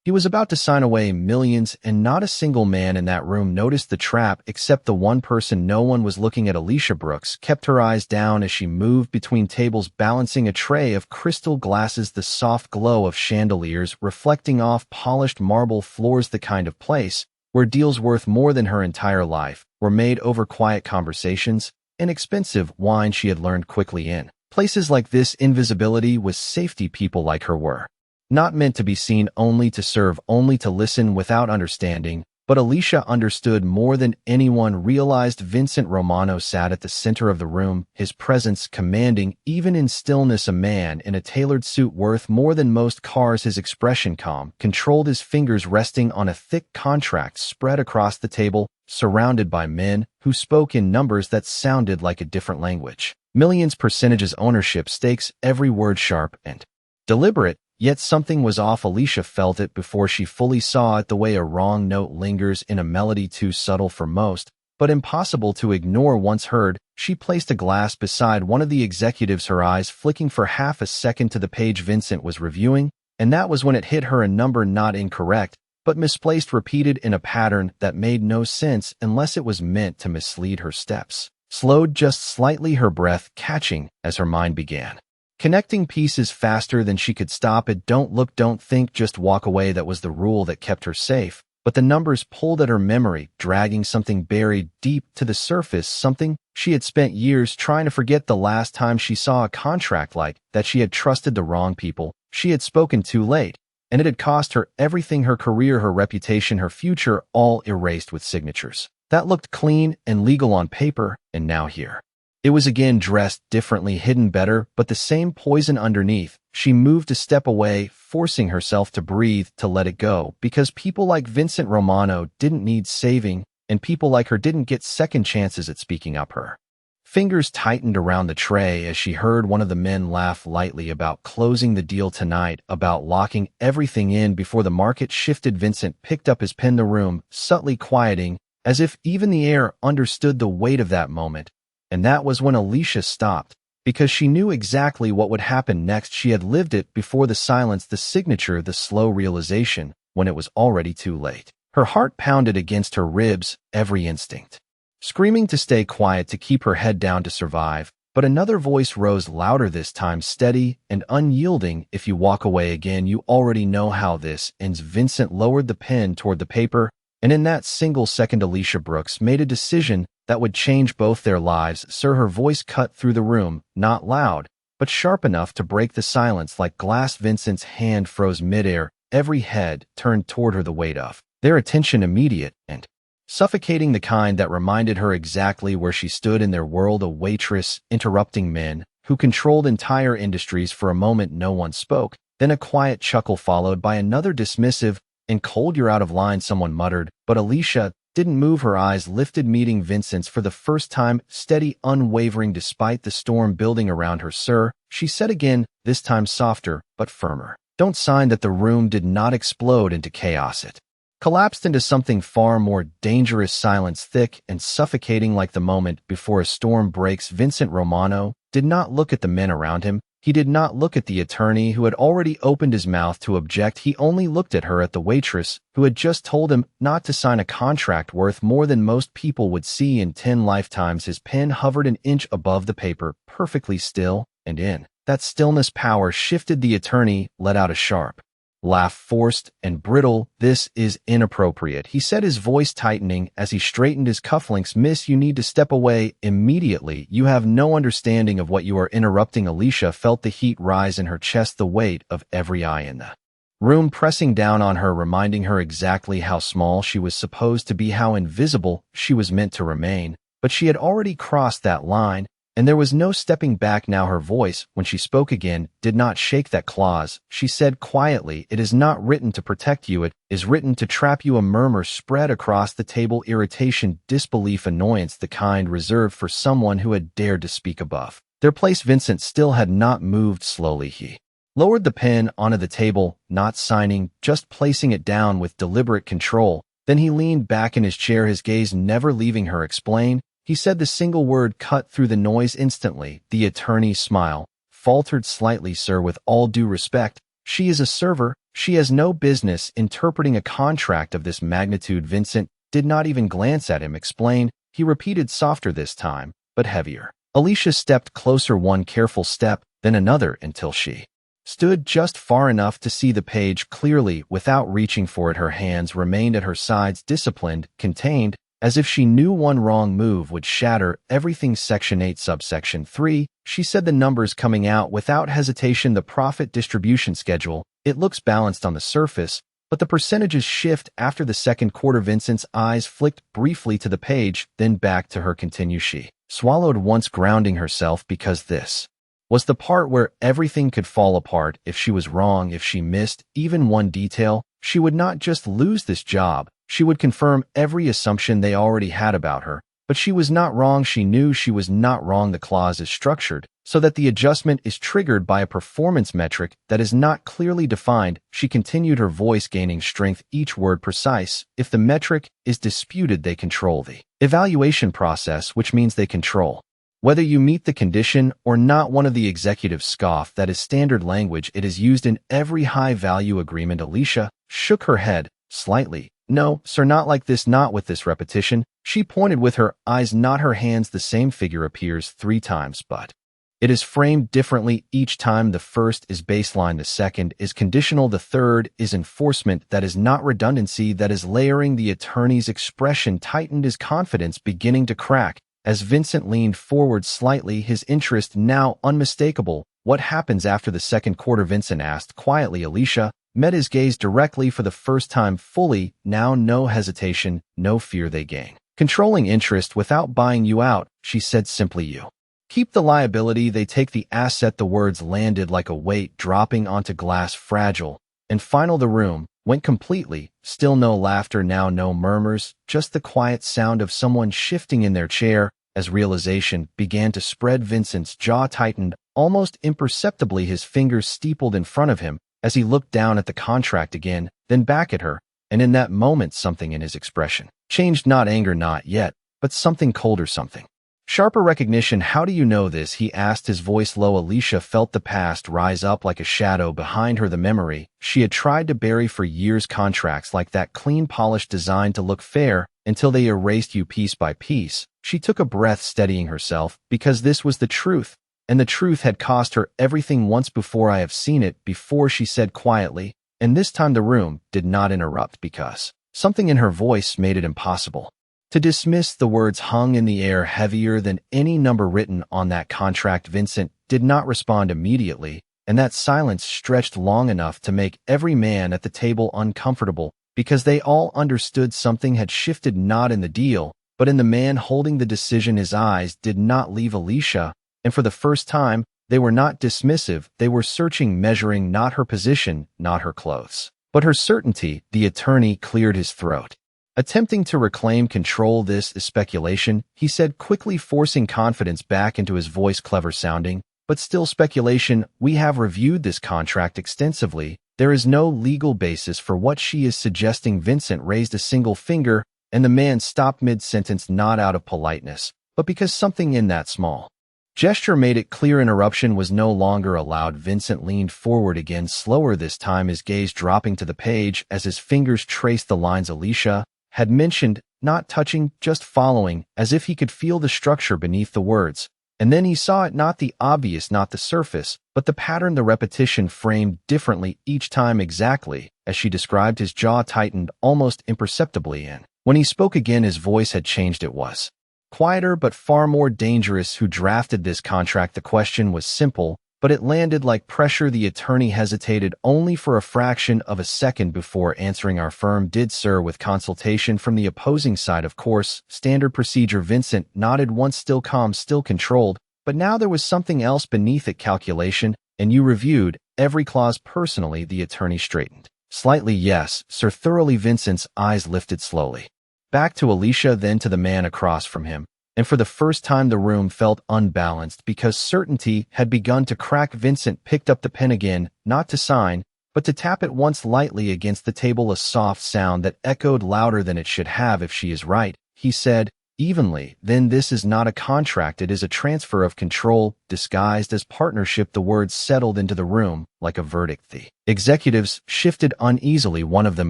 He was about to sign away millions, and not a single man in that room noticed the trap except the one person. No one was looking at. Alicia Brooks kept her eyes down as she moved between tables, balancing a tray of crystal glasses, the soft glow of chandeliers reflecting off polished marble floors, the kind of place where deals worth more than her entire life were made over quiet conversations and expensive wine. She had learned quickly in places like this, invisibility was safety. People like her were not meant to be seen, only to serve, only to listen without understanding. But Alicia understood more than anyone realized. Vincent Romano sat at the center of the room, his presence commanding even in stillness. A man in a tailored suit worth more than most cars. His expression calm, controlled, his fingers resting on a thick contract spread across the table, surrounded by men who spoke in numbers that sounded like a different language. Millions, percentages, ownership, stakes, every word sharp and deliberate. Yet something was off. Alicia felt it before she fully saw it, the way a wrong note lingers in a melody too subtle for most, but impossible to ignore once heard. She placed a glass beside one of the executives, her eyes flicking for half a second to the page Vincent was reviewing, and that was when it hit her, a number not incorrect, but misplaced, repeated in a pattern that made no sense unless it was meant to mislead. Her steps slowed just slightly, her breath catching as her mind began connecting pieces faster than she could stop it. Don't look, don't think, just walk away. That was the rule that kept her safe. But the numbers pulled at her memory, dragging something buried deep to the surface, something she had spent years trying to forget. The last time she saw a contract like that, she had trusted the wrong people. She had spoken too late, and it had cost her everything: her career, her reputation, her future, all erased with signatures that looked clean and legal on paper. And now here it was again, dressed differently, hidden better, but the same poison underneath. She moved a step away, forcing herself to breathe, to let it go, because people like Vincent Romano didn't need saving, and people like her didn't get second chances at speaking up. Her fingers tightened around the tray as she heard one of the men laugh lightly about closing the deal tonight, about locking everything in before the market shifted. Vincent picked up his pen, the room subtly quieting, as if even the air understood the weight of that moment. And that was when Alicia stopped, because she knew exactly what would happen next. She had lived it before: the silence, the signature, the slow realization when it was already too late. Her heart pounded against her ribs, every instinct screaming to stay quiet, to keep her head down, to survive. But another voice rose louder, this time steady and unyielding. If you walk away again, you already know how this ends. Vincent lowered the pen toward the paper, and in that single second Alicia Brooks made a decision that would change both their lives. Sir, her voice cut through the room, not loud, but sharp enough to break the silence like glass. Vincent's hand froze midair, every head turned toward her, the weight of their attention immediate and suffocating, the kind that reminded her exactly where she stood in their world. A waitress interrupting men who controlled entire industries. For a moment no one spoke, then a quiet chuckle followed by another dismissive and cold, "You're out of line," someone muttered, but Alicia didn't move. Her eyes lifted, meeting Vincent's for the first time, steady, unwavering despite the storm building around her. "Sir," she said again, this time softer but firmer. "Don't sign that." The room did not explode into chaos. It collapsed into something far more dangerous, silence thick and suffocating like the moment before a storm breaks. Vincent Romano did not look at the men around him. He did not look at the attorney who had already opened his mouth to object. He only looked at her, at the waitress who had just told him not to sign a contract worth more than most people would see in 10 lifetimes. His pen hovered an inch above the paper, perfectly still, and in that stillness power shifted. The attorney let out a sharp laugh, forced and brittle. "This is inappropriate," he said, his voice tightening as he straightened his cufflinks. "Miss, you need to step away immediately. You have no understanding of what you are interrupting." Alicia felt the heat rise in her chest, the weight of every eye in the room pressing down on her, reminding her exactly how small she was supposed to be, how invisible she was meant to remain. But she had already crossed that line, and there was no stepping back now. Her voice, when she spoke again, did not shake that clause. She said quietly, "It is not written to protect you, it is written to trap you." A murmur spread across the table, irritation, disbelief, annoyance, the kind reserved for someone who had dared to speak above their place. Vincent still had not moved. Slowly he lowered the pen onto the table, not signing, just placing it down with deliberate control. Then he leaned back in his chair, his gaze never leaving her. "Explain." He said the single word cut through the noise instantly. The attorney's smile faltered slightly. "Sir, with all due respect, she is a server. She has no business interpreting a contract of this magnitude. Vincent did not even glance at him, explained. He repeated softer this time, but heavier. Alicia stepped closer, one careful step, then another, until she stood just far enough to see the page clearly without reaching for it. Her hands remained at her sides, disciplined, contained, as if she knew one wrong move would shatter everything. Section 8, subsection 3, she said, the numbers coming out without hesitation. The profit distribution schedule. It looks balanced on the surface, but the percentages shift after the second quarter. Vincent's eyes flicked briefly to the page, then back to her. Continue. She swallowed once, grounding herself, because this was the part where everything could fall apart. If she was wrong, if she missed even one detail, she would not just lose this job, she would confirm every assumption they already had about her. But she was not wrong. She knew she was not wrong. The clause is structured so that the adjustment is triggered by a performance metric that is not clearly defined. She continued, her voice gaining strength, each word precise. If the metric is disputed, they control the evaluation process, which means they control whether you meet the condition or not. One of the executives scoffed. That is standard language. It is used in every high-value agreement. Alicia shook her head slightly. No, sir, not like this, not with this repetition. She pointed with her eyes, not her hands. The same figure appears 3 times, but it is framed differently each time. The first is baseline, the second is conditional, the third is enforcement. That is not redundancy, that is layering. The attorney's expression tightened, his confidence beginning to crack. As Vincent leaned forward slightly, his interest now unmistakable. What happens after the second quarter? Vincent asked quietly. Alicia met his gaze directly for the first time fully. Now no hesitation, no fear. They gain controlling interest without buying you out, she said simply. You keep the liability, they take the asset. The words landed like a weight dropping onto glass, fragile and final. The room went completely still. No laughter now, no murmurs, just the quiet sound of someone shifting in their chair. As realization began to spread, Vincent's jaw tightened almost imperceptibly. His fingers steepled in front of him as he looked down at the contract again, then back at her, and in that moment something in his expression changed. Not anger, not yet, but something colder, something sharper. Recognition. How do you know this? He asked, his voice low. Alicia felt the past rise up like a shadow behind her, the memory she had tried to bury for years. Contracts like that, clean, polished, designed to look fair, until they erased you piece by piece. She took a breath, steadying herself, because this was the truth, and the truth had cost her everything once before. I have seen it before, she said quietly, and this time the room did not interrupt, because something in her voice made it impossible to dismiss. The words hung in the air, heavier than any number written on that contract. Vincent did not respond immediately, and that silence stretched long enough to make every man at the table uncomfortable, because they all understood something had shifted, not in the deal, but in the man holding the decision. His eyes did not leave Alicia, and for the first time, they were not dismissive. They were searching, measuring not her position, not her clothes, but her certainty. The attorney cleared his throat, attempting to reclaim control. This is speculation, he said quickly, forcing confidence back into his voice. Clever sounding, but still speculation. We have reviewed this contract extensively. There is no legal basis for what she is suggesting. Vincent raised a single finger, and the man stopped mid-sentence, not out of politeness, but because something in that small gesture made it clear interruption was no longer allowed. Vincent leaned forward again, slower this time, his gaze dropping to the page as his fingers traced the lines Alicia had mentioned, not touching, just following, as if he could feel the structure beneath the words. And then he saw it, not the obvious, not the surface, but the pattern, the repetition, framed differently each time, exactly as she described. His jaw tightened almost imperceptibly, and when he spoke again, his voice had changed. It was quieter but far more dangerous. Who drafted this contract? The question was simple, but it landed like pressure. The attorney hesitated only for a fraction of a second before answering. Our firm did, sir, with consultation from the opposing side, of course. Standard procedure. Vincent nodded once, still calm, still controlled, but now there was something else beneath it. Calculation. And you reviewed every clause personally? The attorney straightened slightly. Yes, sir, thoroughly. Vincent's eyes lifted slowly back to Alicia, then to the man across from him, and for the first time the room felt unbalanced because certainty had begun to crack. Vincent picked up the pen again, not to sign, but to tap it once lightly against the table, a soft sound that echoed louder than it should have. If she is right, he said, evenly, then this is not a contract, it is a transfer of control, disguised as partnership. The words settled into the room like a verdict. The executives shifted uneasily, one of them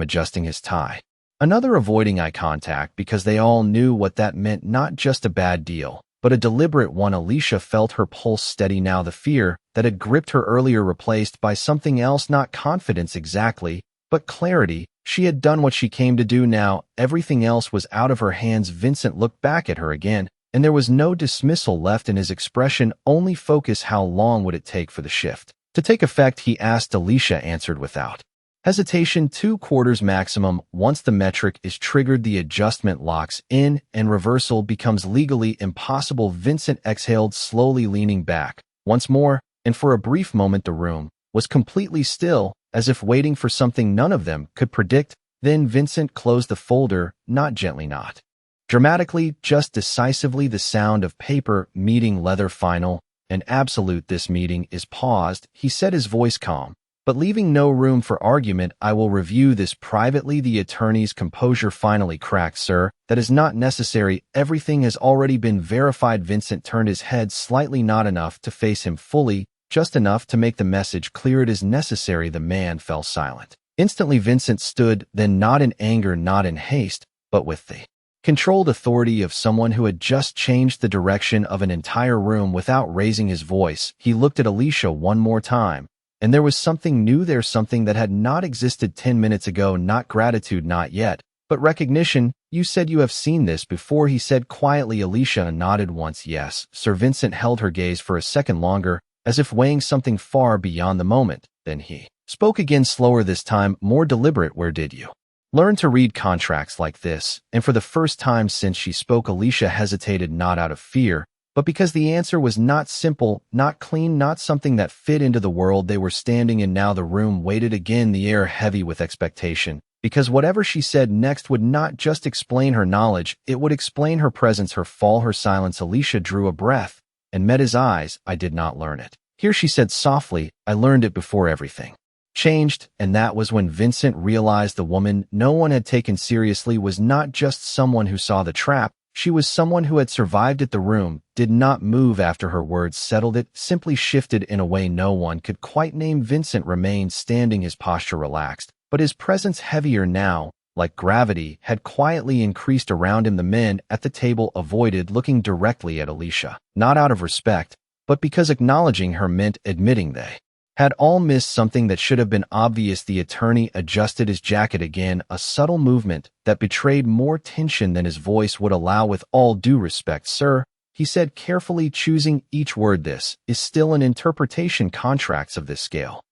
adjusting his tie, another avoiding eye contact, because they all knew what that meant, not just a bad deal, but a deliberate one. Alicia felt her pulse steady now, the fear that had gripped her earlier replaced by something else, not confidence exactly, but clarity. She had done what she came to do now. Everything else was out of her hands. Vincent looked back at her again, and there was no dismissal left in his expression, only focus. How long would it take for the shift to take effect, he asked. Alicia answered without hesitation, 2/4 maximum. Once the metric is triggered, the adjustment locks in and reversal becomes legally impossible. Vincent exhaled, slowly leaning back once more, and for a brief moment the room was completely still, as if waiting for something none of them could predict. Then Vincent closed the folder, not gently, not dramatically, just decisively. The sound of paper meeting leather, final and absolute. This meeting is paused, he said, his voice calm, but leaving no room for argument. I will review this privately. The attorney's composure finally cracked. Sir, that is not necessary. Everything has already been verified. Vincent turned his head slightly, not enough to face him fully, just enough to make the message clear. It is necessary. The man fell silent. Instantly Vincent stood, then not in anger, not in haste, but with the controlled authority of someone who had just changed the direction of an entire room. Without raising his voice, he looked at Alicia one more time, and there was something new there, something that had not existed 10 minutes ago. Not gratitude, not yet, but recognition. You said you have seen this before, he said quietly. Alicia nodded once. Yes, Sir. Vincent held her gaze for a second longer, as if weighing something far beyond the moment. Then he spoke again, slower this time, more deliberate. Where did you learn to read contracts like this? And for the first time since she spoke, Alicia hesitated, not out of fear, but because the answer was not simple, not clean, not something that fit into the world they were standing in now. The room waited again, the air heavy with expectation, because whatever she said next would not just explain her knowledge, it would explain her presence, her fall, her silence. Alicia drew a breath and met his eyes. I did not learn it here, she said softly. I learned it before everything changed. And that was when Vincent realized the woman no one had taken seriously was not just someone who saw the trap, she was someone who had survived it. The room did not move after her words settled, it simply shifted in a way no one could quite name. Vincent remained standing, his posture relaxed, but his presence heavier now, like gravity, had quietly increased around him. The men at the table avoided looking directly at Alicia, not out of respect, but because acknowledging her meant admitting they had all missed something that should have been obvious. The attorney adjusted his jacket again, a subtle movement that betrayed more tension than his voice would allow. With all due respect, sir, he said carefully, choosing each word, this is still an interpretation. Contracts of this scale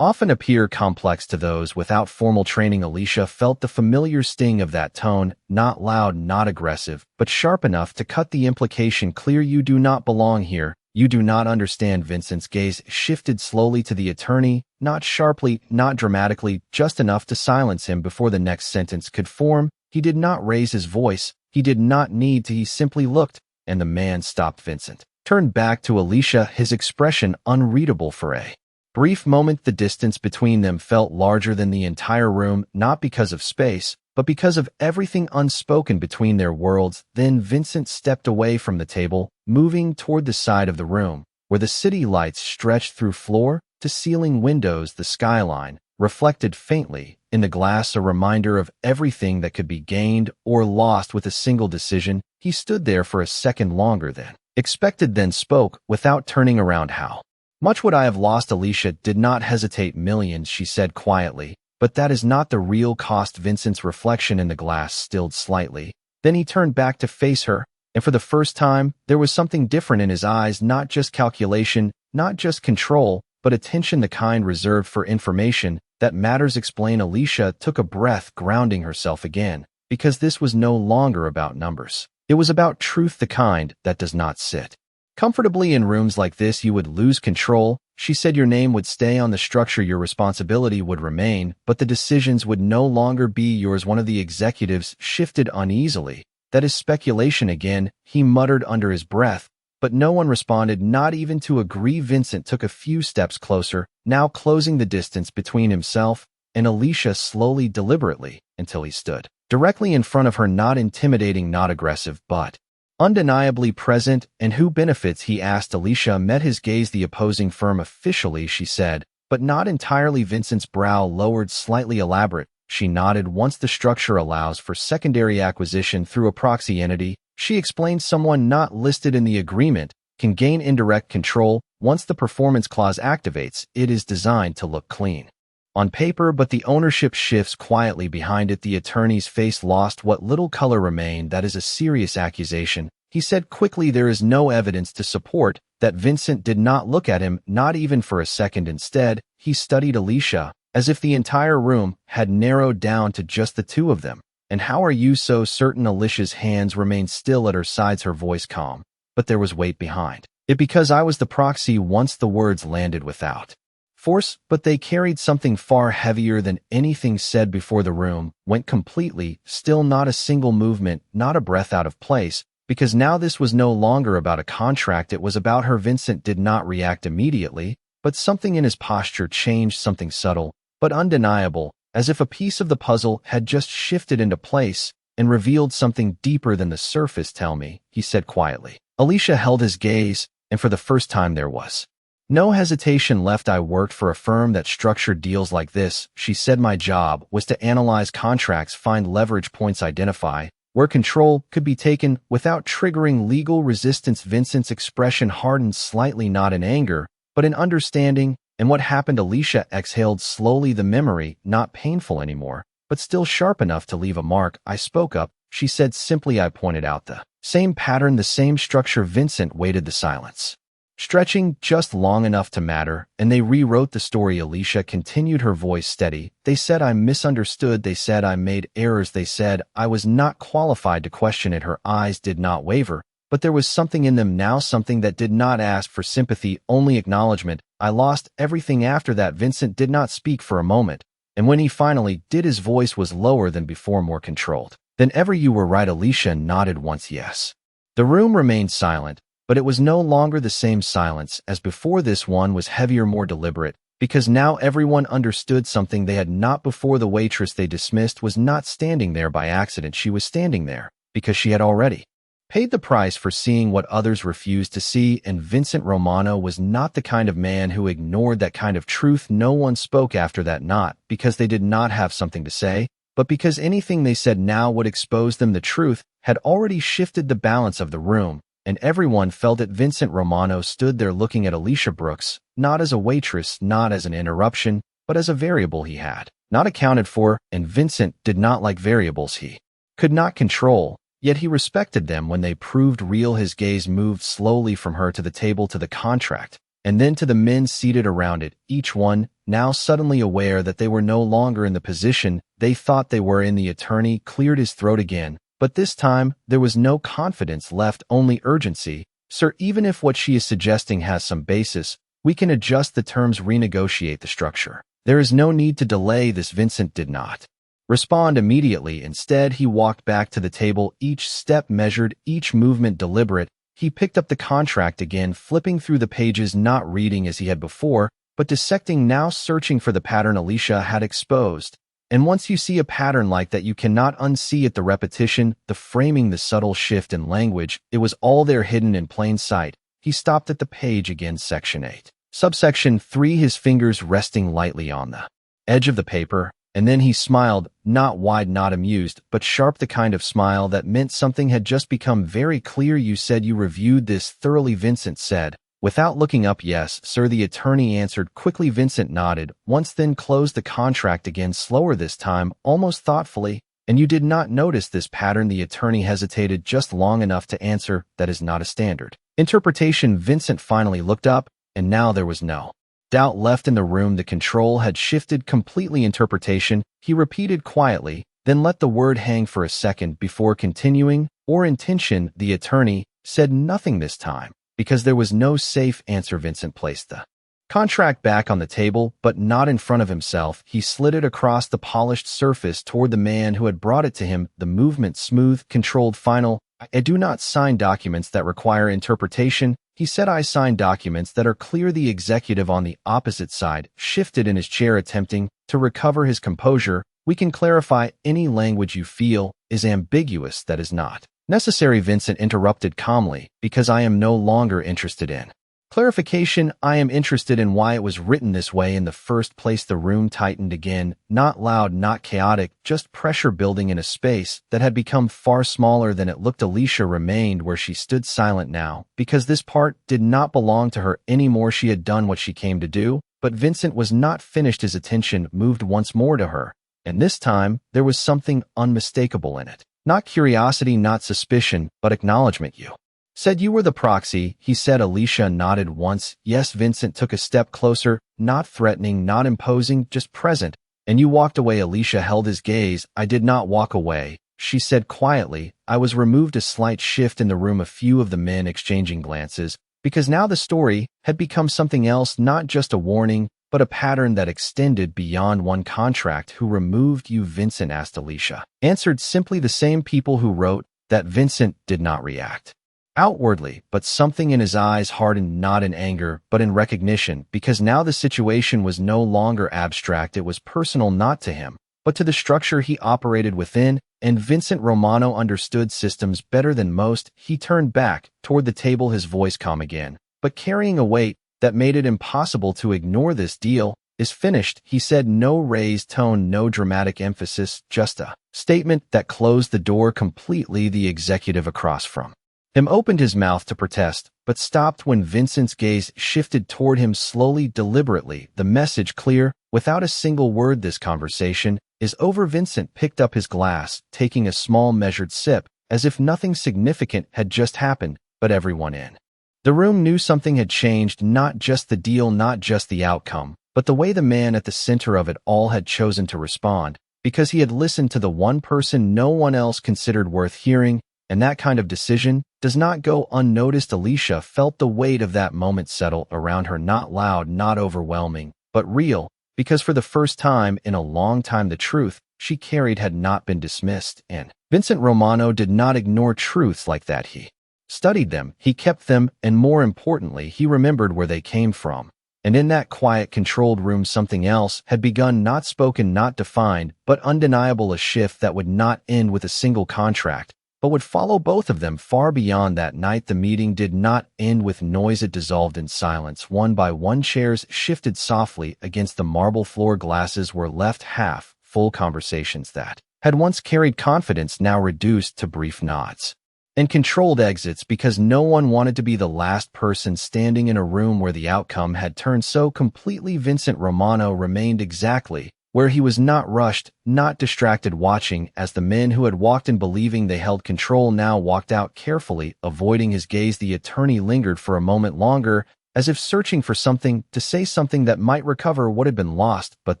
often appear complex to those without formal training. Alicia felt the familiar sting of that tone, not loud, not aggressive, but sharp enough to cut the implication clear. You do not belong here. You do not understand. Vincent's gaze shifted slowly to the attorney, not sharply, not dramatically, just enough to silence him before the next sentence could form. He did not raise his voice. He did not need to. He simply looked, and the man stopped. Vincent turned back to Alicia, his expression unreadable. For a brief moment, the distance between them felt larger than the entire room, not because of space, but because of everything unspoken between their worlds. Then Vincent stepped away from the table, moving toward the side of the room, where the city lights stretched through floor to ceiling windows. The skyline reflected faintly in the glass, a reminder of everything that could be gained or lost with a single decision. He stood there for a second longer than expected, then spoke, without turning around. How much would I have lost? Alicia did not hesitate. Millions, she said quietly. But that is not the real cost. Vincent's reflection in the glass stilled slightly. Then he turned back to face her, and for the first time, there was something different in his eyes, not just calculation, not just control, but attention, the kind reserved for information that matters. Explain. Alicia took a breath, grounding herself again, because this was no longer about numbers. It was about truth, the kind that does not sit comfortably in rooms like this. You would lose control, she said. Your name would stay on the structure, your responsibility would remain, but the decisions would no longer be yours. One of the executives shifted uneasily. That is speculation again, he muttered under his breath, but no one responded, not even to agree. Vincent took a few steps closer, now closing the distance between himself and Alicia, slowly, deliberately, until he stood directly in front of her, not intimidating, not aggressive, but Undeniably present, and who benefits, he asked. Alicia met his gaze. The opposing firm officially, she said, but not entirely. Vincent's brow lowered slightly. Elaborate. She nodded. Once the structure allows for secondary acquisition through a proxy entity, she explained, someone not listed in the agreement can gain indirect control. Once the performance clause activates, it is designed to look clean on paper, but the ownership shifts quietly behind it. The attorney's face lost what little color remained. That is a serious accusation, he said quickly. There is no evidence to support that. Vincent did not look at him, not even for a second. Instead, he studied Alicia, as if the entire room had narrowed down to just the two of them. And how are you so certain? Alicia's hands remained still at her sides, her voice calm, but there was weight behind it. Because I was the proxy. Once the words landed without force, but they carried something far heavier than anything said before. The room went completely still, not a single movement, not a breath out of place, because now this was no longer about a contract, it was about her. Vincent did not react immediately, but something in his posture changed, something subtle but undeniable, as if a piece of the puzzle had just shifted into place and revealed something deeper than the surface. Tell me, he said quietly. Alicia held his gaze, and for the first time there was no hesitation left. I worked for a firm that structured deals like this, she said. My job was to analyze contracts, find leverage points, identify where control could be taken without triggering legal resistance. Vincent's expression hardened slightly, not in anger, but in understanding. And what happened? Alicia exhaled slowly. The memory, not painful anymore, but still sharp enough to leave a mark. I spoke up, she said simply. I pointed out the same pattern, the same structure. Vincent waited, the silence stretching just long enough to matter, and they rewrote the story. Alicia continued, her voice steady. They said I misunderstood. They said I made errors. They said I was not qualified to question it. Her eyes did not waver, but there was something in them now, something that did not ask for sympathy, only acknowledgement. I lost everything after that. Vincent did not speak for a moment, and when he finally did, his voice was lower than before, more controlled than ever. You were right. Alicia nodded once. Yes. The room remained silent, but it was no longer the same silence as before. This one was heavier, more deliberate, because now everyone understood something they had not before. The waitress they dismissed was not standing there by accident. She was standing there because she had already paid the price for seeing what others refused to see, and Vincent Romano was not the kind of man who ignored that kind of truth. No one spoke after that, not because they did not have something to say, but because anything they said now would expose them. The truth had already shifted the balance of the room, and everyone felt it. Vincent Romano stood there looking at Alicia Brooks, not as a waitress, not as an interruption, but as a variable he had not accounted for, and Vincent did not like variables he could not control, yet he respected them when they proved real. His gaze moved slowly from her to the table, to the contract, and then to the men seated around it, each one now suddenly aware that they were no longer in the position they thought they were in. The attorney cleared his throat again, but this time there was no confidence left, only urgency. Sir, even if what she is suggesting has some basis, we can adjust the terms, renegotiate the structure. There is no need to delay this. Vincent did not respond immediately. Instead, he walked back to the table, each step measured, each movement deliberate. He picked up the contract again, flipping through the pages, not reading as he had before, but dissecting, now searching for the pattern Alicia had exposed. And once you see a pattern like that, you cannot unsee it. The repetition, the framing, the subtle shift in language, it was all there, hidden in plain sight. He stopped at the page again, section 8. Subsection 3, his fingers resting lightly on the edge of the paper, and then he smiled, not wide, not amused, but sharp, the kind of smile that meant something had just become very clear. You said you reviewed this thoroughly, Vincent said, without looking up. Yes, sir, the attorney answered quickly. Vincent nodded once, then closed the contract again, slower this time, almost thoughtfully. And you did not notice this pattern? The attorney hesitated just long enough to answer, that is not a standard interpretation. Vincent finally looked up, and now there was no doubt left in the room. The control had shifted completely. Interpretation, he repeated quietly, then let the word hang for a second before continuing. Or intention. The attorney said nothing this time, because there was no safe answer. Vincent placed the contract back on the table, but not in front of himself. He slid it across the polished surface toward the man who had brought it to him, the movement smooth, controlled, final. I do not sign documents that require interpretation, he said. I sign documents that are clear. The executive on the opposite side shifted in his chair, attempting to recover his composure. We can clarify any language you feel is ambiguous that is not Necessary, Vincent interrupted calmly, because I am no longer interested in. Clarification, I am interested in why it was written this way in the first place. The room tightened again, not loud, not chaotic, just pressure building in a space that had become far smaller than it looked. Alicia remained where she stood, silent now, because this part did not belong to her anymore. She had done what she came to do, but Vincent was not finished. His attention moved once more to her, and this time there was something unmistakable in it. Not curiosity, not suspicion, but acknowledgement. You said you were the proxy, he said. Alicia nodded once. Yes. Vincent took a step closer, not threatening, not imposing, just present. And you walked away. Alicia held his gaze. I did not walk away, she said quietly. I was removed. A slight shift in the room, a few of the men exchanging glances, because now the story had become something else, not just a warning, but a pattern that extended beyond one contract. Who removed you? Vincent asked. Alicia answered simply, the same people who wrote that. Vincent did not react outwardly, but something in his eyes hardened, not in anger, but in recognition, because now the situation was no longer abstract. It was personal, not to him, but to the structure he operated within, and Vincent Romano understood systems better than most. He turned back toward the table, his voice calm again, but carrying a weight that made it impossible to ignore. This deal is finished, he said, no raised tone, no dramatic emphasis, just a statement that closed the door completely. The executive across from him opened his mouth to protest, but stopped when Vincent's gaze shifted toward him slowly, deliberately, the message clear, without a single word. This conversation is over. Vincent picked up his glass, taking a small measured sip, as if nothing significant had just happened, but everyone in the room knew something had changed, not just the deal, not just the outcome, but the way the man at the center of it all had chosen to respond, because he had listened to the one person no one else considered worth hearing, and that kind of decision does not go unnoticed. Alicia felt the weight of that moment settle around her, not loud, not overwhelming, but real, because for the first time in a long time the truth she carried had not been dismissed, and Vincent Romano did not ignore truths like that. He studied them, he kept them, and more importantly, he remembered where they came from. And in that quiet, controlled room, something else had begun, not spoken, not defined, but undeniable, a shift that would not end with a single contract, but would follow both of them far beyond that night. The meeting did not end with noise, it dissolved in silence. One by one, chairs shifted softly against the marble floor. Glasses were left half full. Conversations that had once carried confidence now reduced to brief nods and controlled exits, because no one wanted to be the last person standing in a room where the outcome had turned so completely. Vincent Romano remained exactly where he was, not rushed, not distracted, watching as the men who had walked in believing they held control now walked out, carefully avoiding his gaze. The attorney lingered for a moment longer, as if searching for something to say, something that might recover what had been lost, but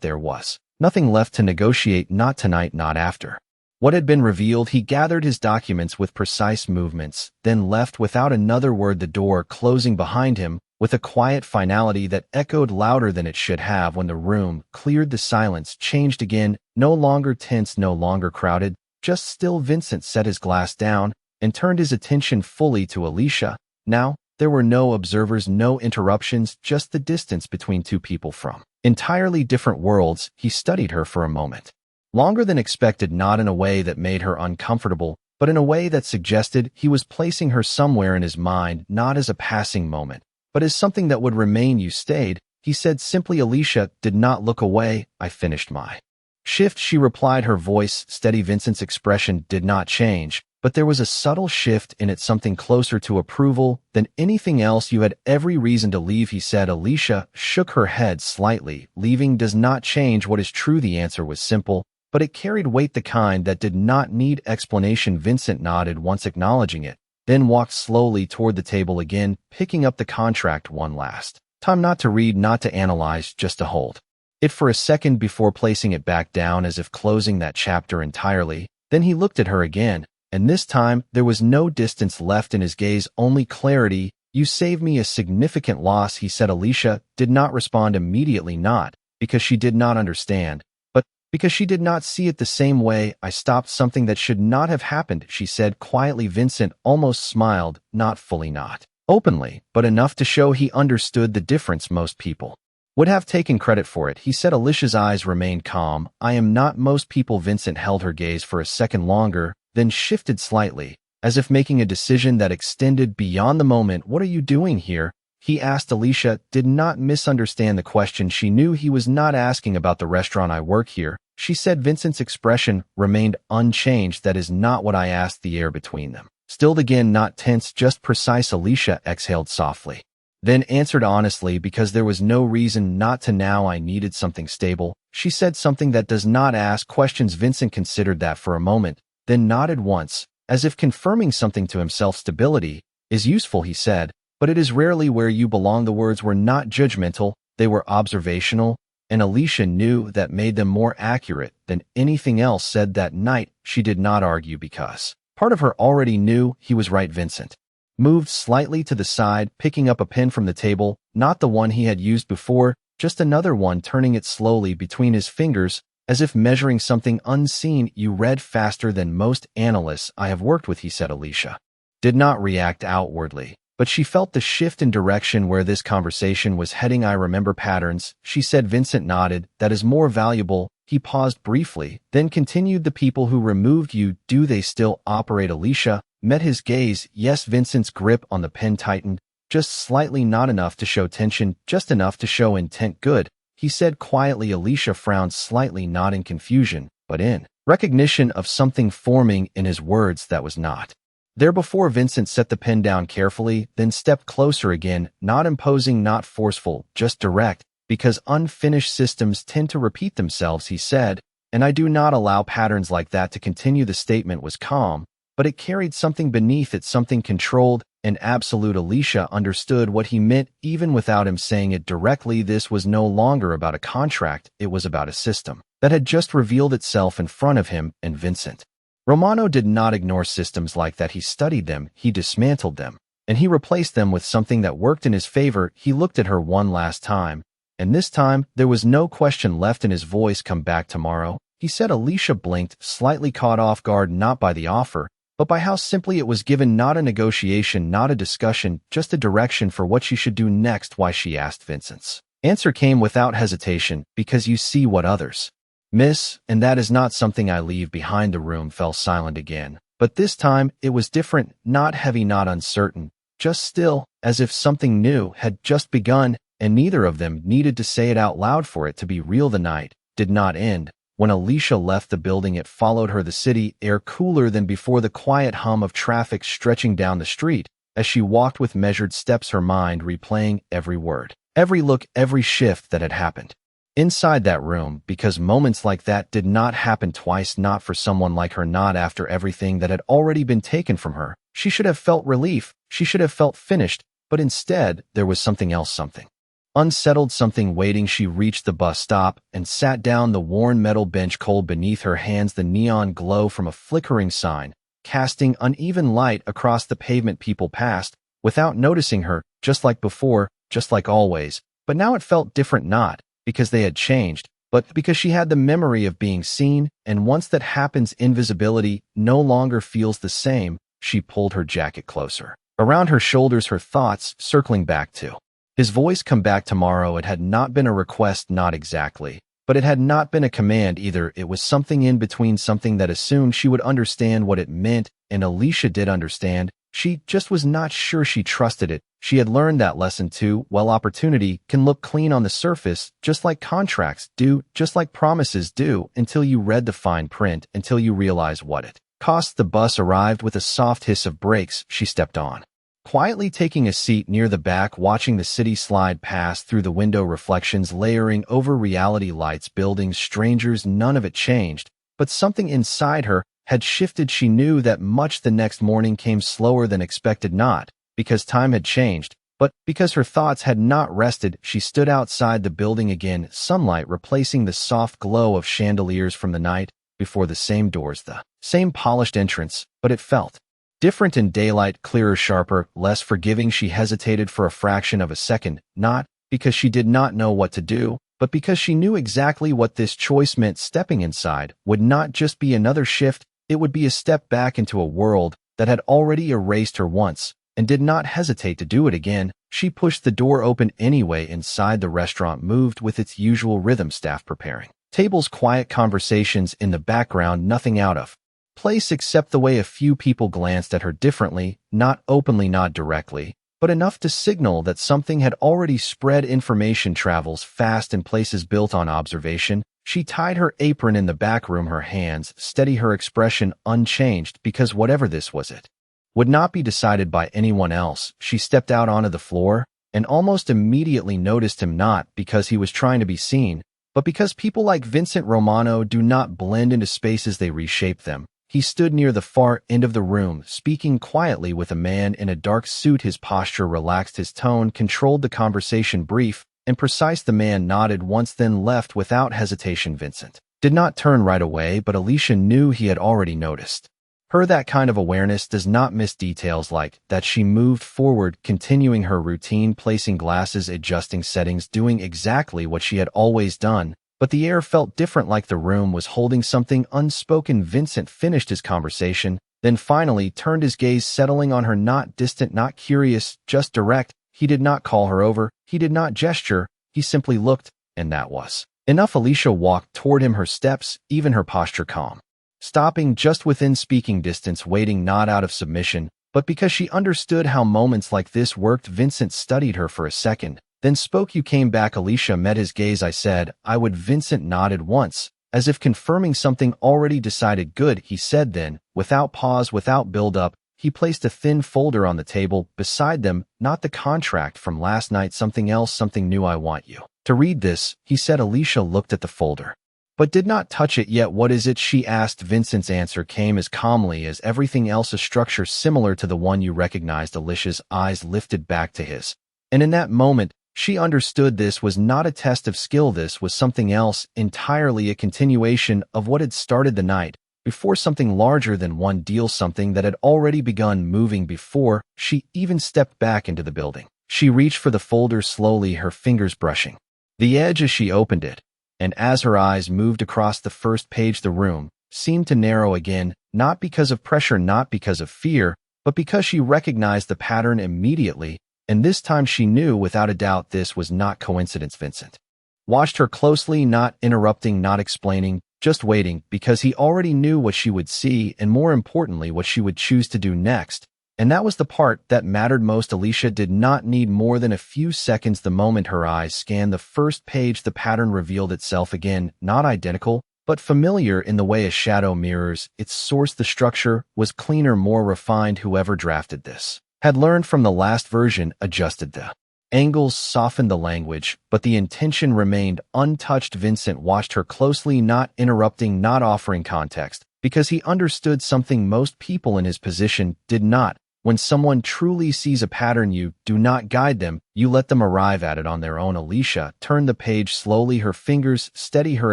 there was nothing left to negotiate, not tonight, not after what had been revealed. He gathered his documents with precise movements, then left without another word, the door closing behind him with a quiet finality that echoed louder than it should have. When the room cleared, the silence changed again, no longer tense, no longer crowded, just still. Vincent set his glass down and turned his attention fully to Alicia. Now, there were no observers, no interruptions, just the distance between two people from entirely different worlds. He studied her for a moment, longer than expected, not in a way that made her uncomfortable, but in a way that suggested he was placing her somewhere in his mind, not as a passing moment, but as something that would remain. You stayed, he said simply. Alicia did not look away. I finished my shift, she replied, her voice steady. Vincent's expression did not change, but there was a subtle shift in it, something closer to approval than anything else. You had every reason to leave, he said. Alicia shook her head slightly. Leaving does not change what is true. The answer was simple, but it carried weight, the kind that did not need explanation. Vincent nodded once, acknowledging it, then walked slowly toward the table again, picking up the contract one last time, not to read, not to analyze, just to hold it for a second before placing it back down, as if closing that chapter entirely. Then he looked at her again, and this time there was no distance left in his gaze, only clarity. You saved me a significant loss, he said. Alicia did not respond immediately, not because she did not understand, but because she did not see it the same way. I stopped something that should not have happened, she said quietly. Vincent almost smiled, not fully, not openly, but enough to show he understood the difference. Most people would have taken credit for it, he said. Alicia's eyes remained calm. I am not most people. Vincent held her gaze for a second longer, then shifted slightly, as if making a decision that extended beyond the moment. "What are you doing here?" he asked. Alicia did not misunderstand the question. She knew he was not asking about the restaurant. "I work here," she said. Vincent's expression remained unchanged. "That is not what I asked." The air between them stilled again, not tense, just precise. Alicia exhaled softly, then answered honestly, "Because there was no reason not to now. I needed something stable," she said. "Something that does not ask questions." Vincent considered that for a moment, then nodded once, as if confirming something to himself. "Stability is useful," he said, "but it is rarely where you belong." The words were not judgmental, they were observational, and Alicia knew that made them more accurate than anything else said that night. She did not argue because part of her already knew he was right. Vincent moved slightly to the side, picking up a pen from the table, not the one he had used before, just another one, turning it slowly between his fingers, as if measuring something unseen. "You read faster than most analysts I have worked with," he said. Alicia did not react outwardly, but she felt the shift in direction where this conversation was heading. "I remember patterns," she said. Vincent nodded. "That is more valuable." He paused briefly, then continued. "The people who removed you, do they still operate?" Alicia met his gaze. "Yes." Vincent's grip on the pen tightened, just slightly, not enough to show tension, just enough to show intent. "Good," he said quietly. Alicia frowned slightly, not in confusion, but in recognition of something forming in his words that was not there before. Vincent set the pen down carefully, then stepped closer again, not imposing, not forceful, just direct. "Because unfinished systems tend to repeat themselves," he said, "and I do not allow patterns like that to continue." The statement was calm, but it carried something beneath it, something controlled and absolute. Alicia understood what he meant even without him saying it directly. This was no longer about a contract, it was about a system that had just revealed itself in front of him. And Vincent Romano did not ignore systems like that. He studied them, he dismantled them, and he replaced them with something that worked in his favor. He looked at her one last time, and this time there was no question left in his voice. "Come back tomorrow," he said. Alicia blinked, slightly caught off guard, not by the offer, but by how simply it was given. Not a negotiation, not a discussion, just a direction for what she should do next. "Why?" she asked. Vincent's answer came without hesitation. "Because you see what others miss, and that is not something I leave behind." The room fell silent again, but this time it was different, not heavy, not uncertain, just still, as if something new had just begun, and neither of them needed to say it out loud for it to be real. The night did not end. When Alicia left the building, it followed her. The city air cooler than before, the quiet hum of traffic stretching down the street. As she walked with measured steps, her mind replaying every word, every look, every shift that had happened inside that room, because moments like that did not happen twice, not for someone like her, not after everything that had already been taken from her. She should have felt relief, she should have felt finished, but instead there was something else, something unsettled, something waiting. She reached the bus stop and sat down. The worn metal bench cold beneath her hands, the neon glow from a flickering sign casting uneven light across the pavement. People passed without noticing her, just like before, just like always, but now it felt different, not because they had changed, but because she had the memory of being seen, and once that happens, invisibility no longer feels the same. She pulled her jacket closer around her shoulders, her thoughts circling back to his voice. "Come back tomorrow." It had not been a request, not exactly, but it had not been a command either. It was something in between, something that assumed she would understand what it meant, and Alicia did understand. She just was not sure she trusted it. She had learned that lesson too. Well, opportunity can look clean on the surface, just like contracts do, just like promises do, until you read the fine print, until you realize what it costs. The bus arrived with a soft hiss of brakes. She stepped on, quietly taking a seat near the back, watching the city slide past through the window, reflections layering over reality, lights, buildings, strangers. None of it changed, but something inside her had shifted. She knew that much. The next morning came slower than expected, not because time had changed, but because her thoughts had not rested. She stood outside the building again, sunlight replacing the soft glow of chandeliers from the night before. The same doors, the same polished entrance, but it felt different in daylight, clearer, sharper, less forgiving. She hesitated for a fraction of a second, not because she did not know what to do, but because she knew exactly what this choice meant. Stepping inside would not just be another shift, it would be a step back into a world that had already erased her once, and did not hesitate to do it again. She pushed the door open anyway. Inside, the restaurant moved with its usual rhythm, staff preparing tables, quiet conversations in the background, nothing out of place except the way a few people glanced at her differently, not openly, not directly, but enough to signal that something had already spread. Information travels fast in places built on observation. She tied her apron in the back room, her hands steady, her expression unchanged, because whatever this was, it would not be decided by anyone else. She stepped out onto the floor and almost immediately noticed him, not because he was trying to be seen, but because people like Vincent Romano do not blend into spaces, they reshape them. He stood near the far end of the room, speaking quietly with a man in a dark suit. His posture relaxed, his tone controlled, the conversation brief and precise. The man nodded once, then left without hesitation. Vincent did not turn right away, but Alicia knew he had already noticed her. That kind of awareness does not miss details like that. She moved forward, continuing her routine, placing glasses, adjusting settings, doing exactly what she had always done. But the air felt different, like the room was holding something unspoken. Vincent finished his conversation, then finally turned, his gaze settling on her, not distant, not curious, just direct. He did not call her over, he did not gesture, he simply looked, and that was enough. Alicia walked toward him, her steps, even her posture calm, stopping just within speaking distance, waiting not out of submission, but because she understood how moments like this worked. Vincent studied her for a second, then spoke. You came back. Alicia met his gaze. I said I would. Vincent nodded once, as if confirming something already decided. Good, he said then, without pause, without build-up. He placed a thin folder on the table beside them, not the contract from last night, something else, something new. I want you to read this, he said. Alicia looked at the folder, but did not touch it yet. What is it? She asked. Vincent's answer came as calmly as everything else, a structure similar to the one you recognized. Alicia's eyes lifted back to his, and in that moment, she understood this was not a test of skill. This was something else entirely, a continuation of what had started the night before, something larger than one deal, something that had already begun moving before she even stepped back into the building. She reached for the folder slowly, her fingers brushing the edge as she opened it, and as her eyes moved across the first page, the room seemed to narrow again, not because of pressure, not because of fear, but because she recognized the pattern immediately. And this time she knew without a doubt this was not coincidence. Vincent watched her closely, not interrupting, not explaining, just waiting, because he already knew what she would see, and more importantly, what she would choose to do next. And that was the part that mattered most. Alicia did not need more than a few seconds. The moment her eyes scanned the first page, the pattern revealed itself again, not identical, but familiar in the way a shadow mirrors its source. The structure was cleaner, more refined. Whoever drafted this had learned from the last version, adjusted the angles, softened the language, but the intention remained untouched. Vincent watched her closely, not interrupting, not offering context, because he understood something most people in his position did not. When someone truly sees a pattern, you do not guide them, you let them arrive at it on their own. Alicia turned the page slowly, her fingers steady, her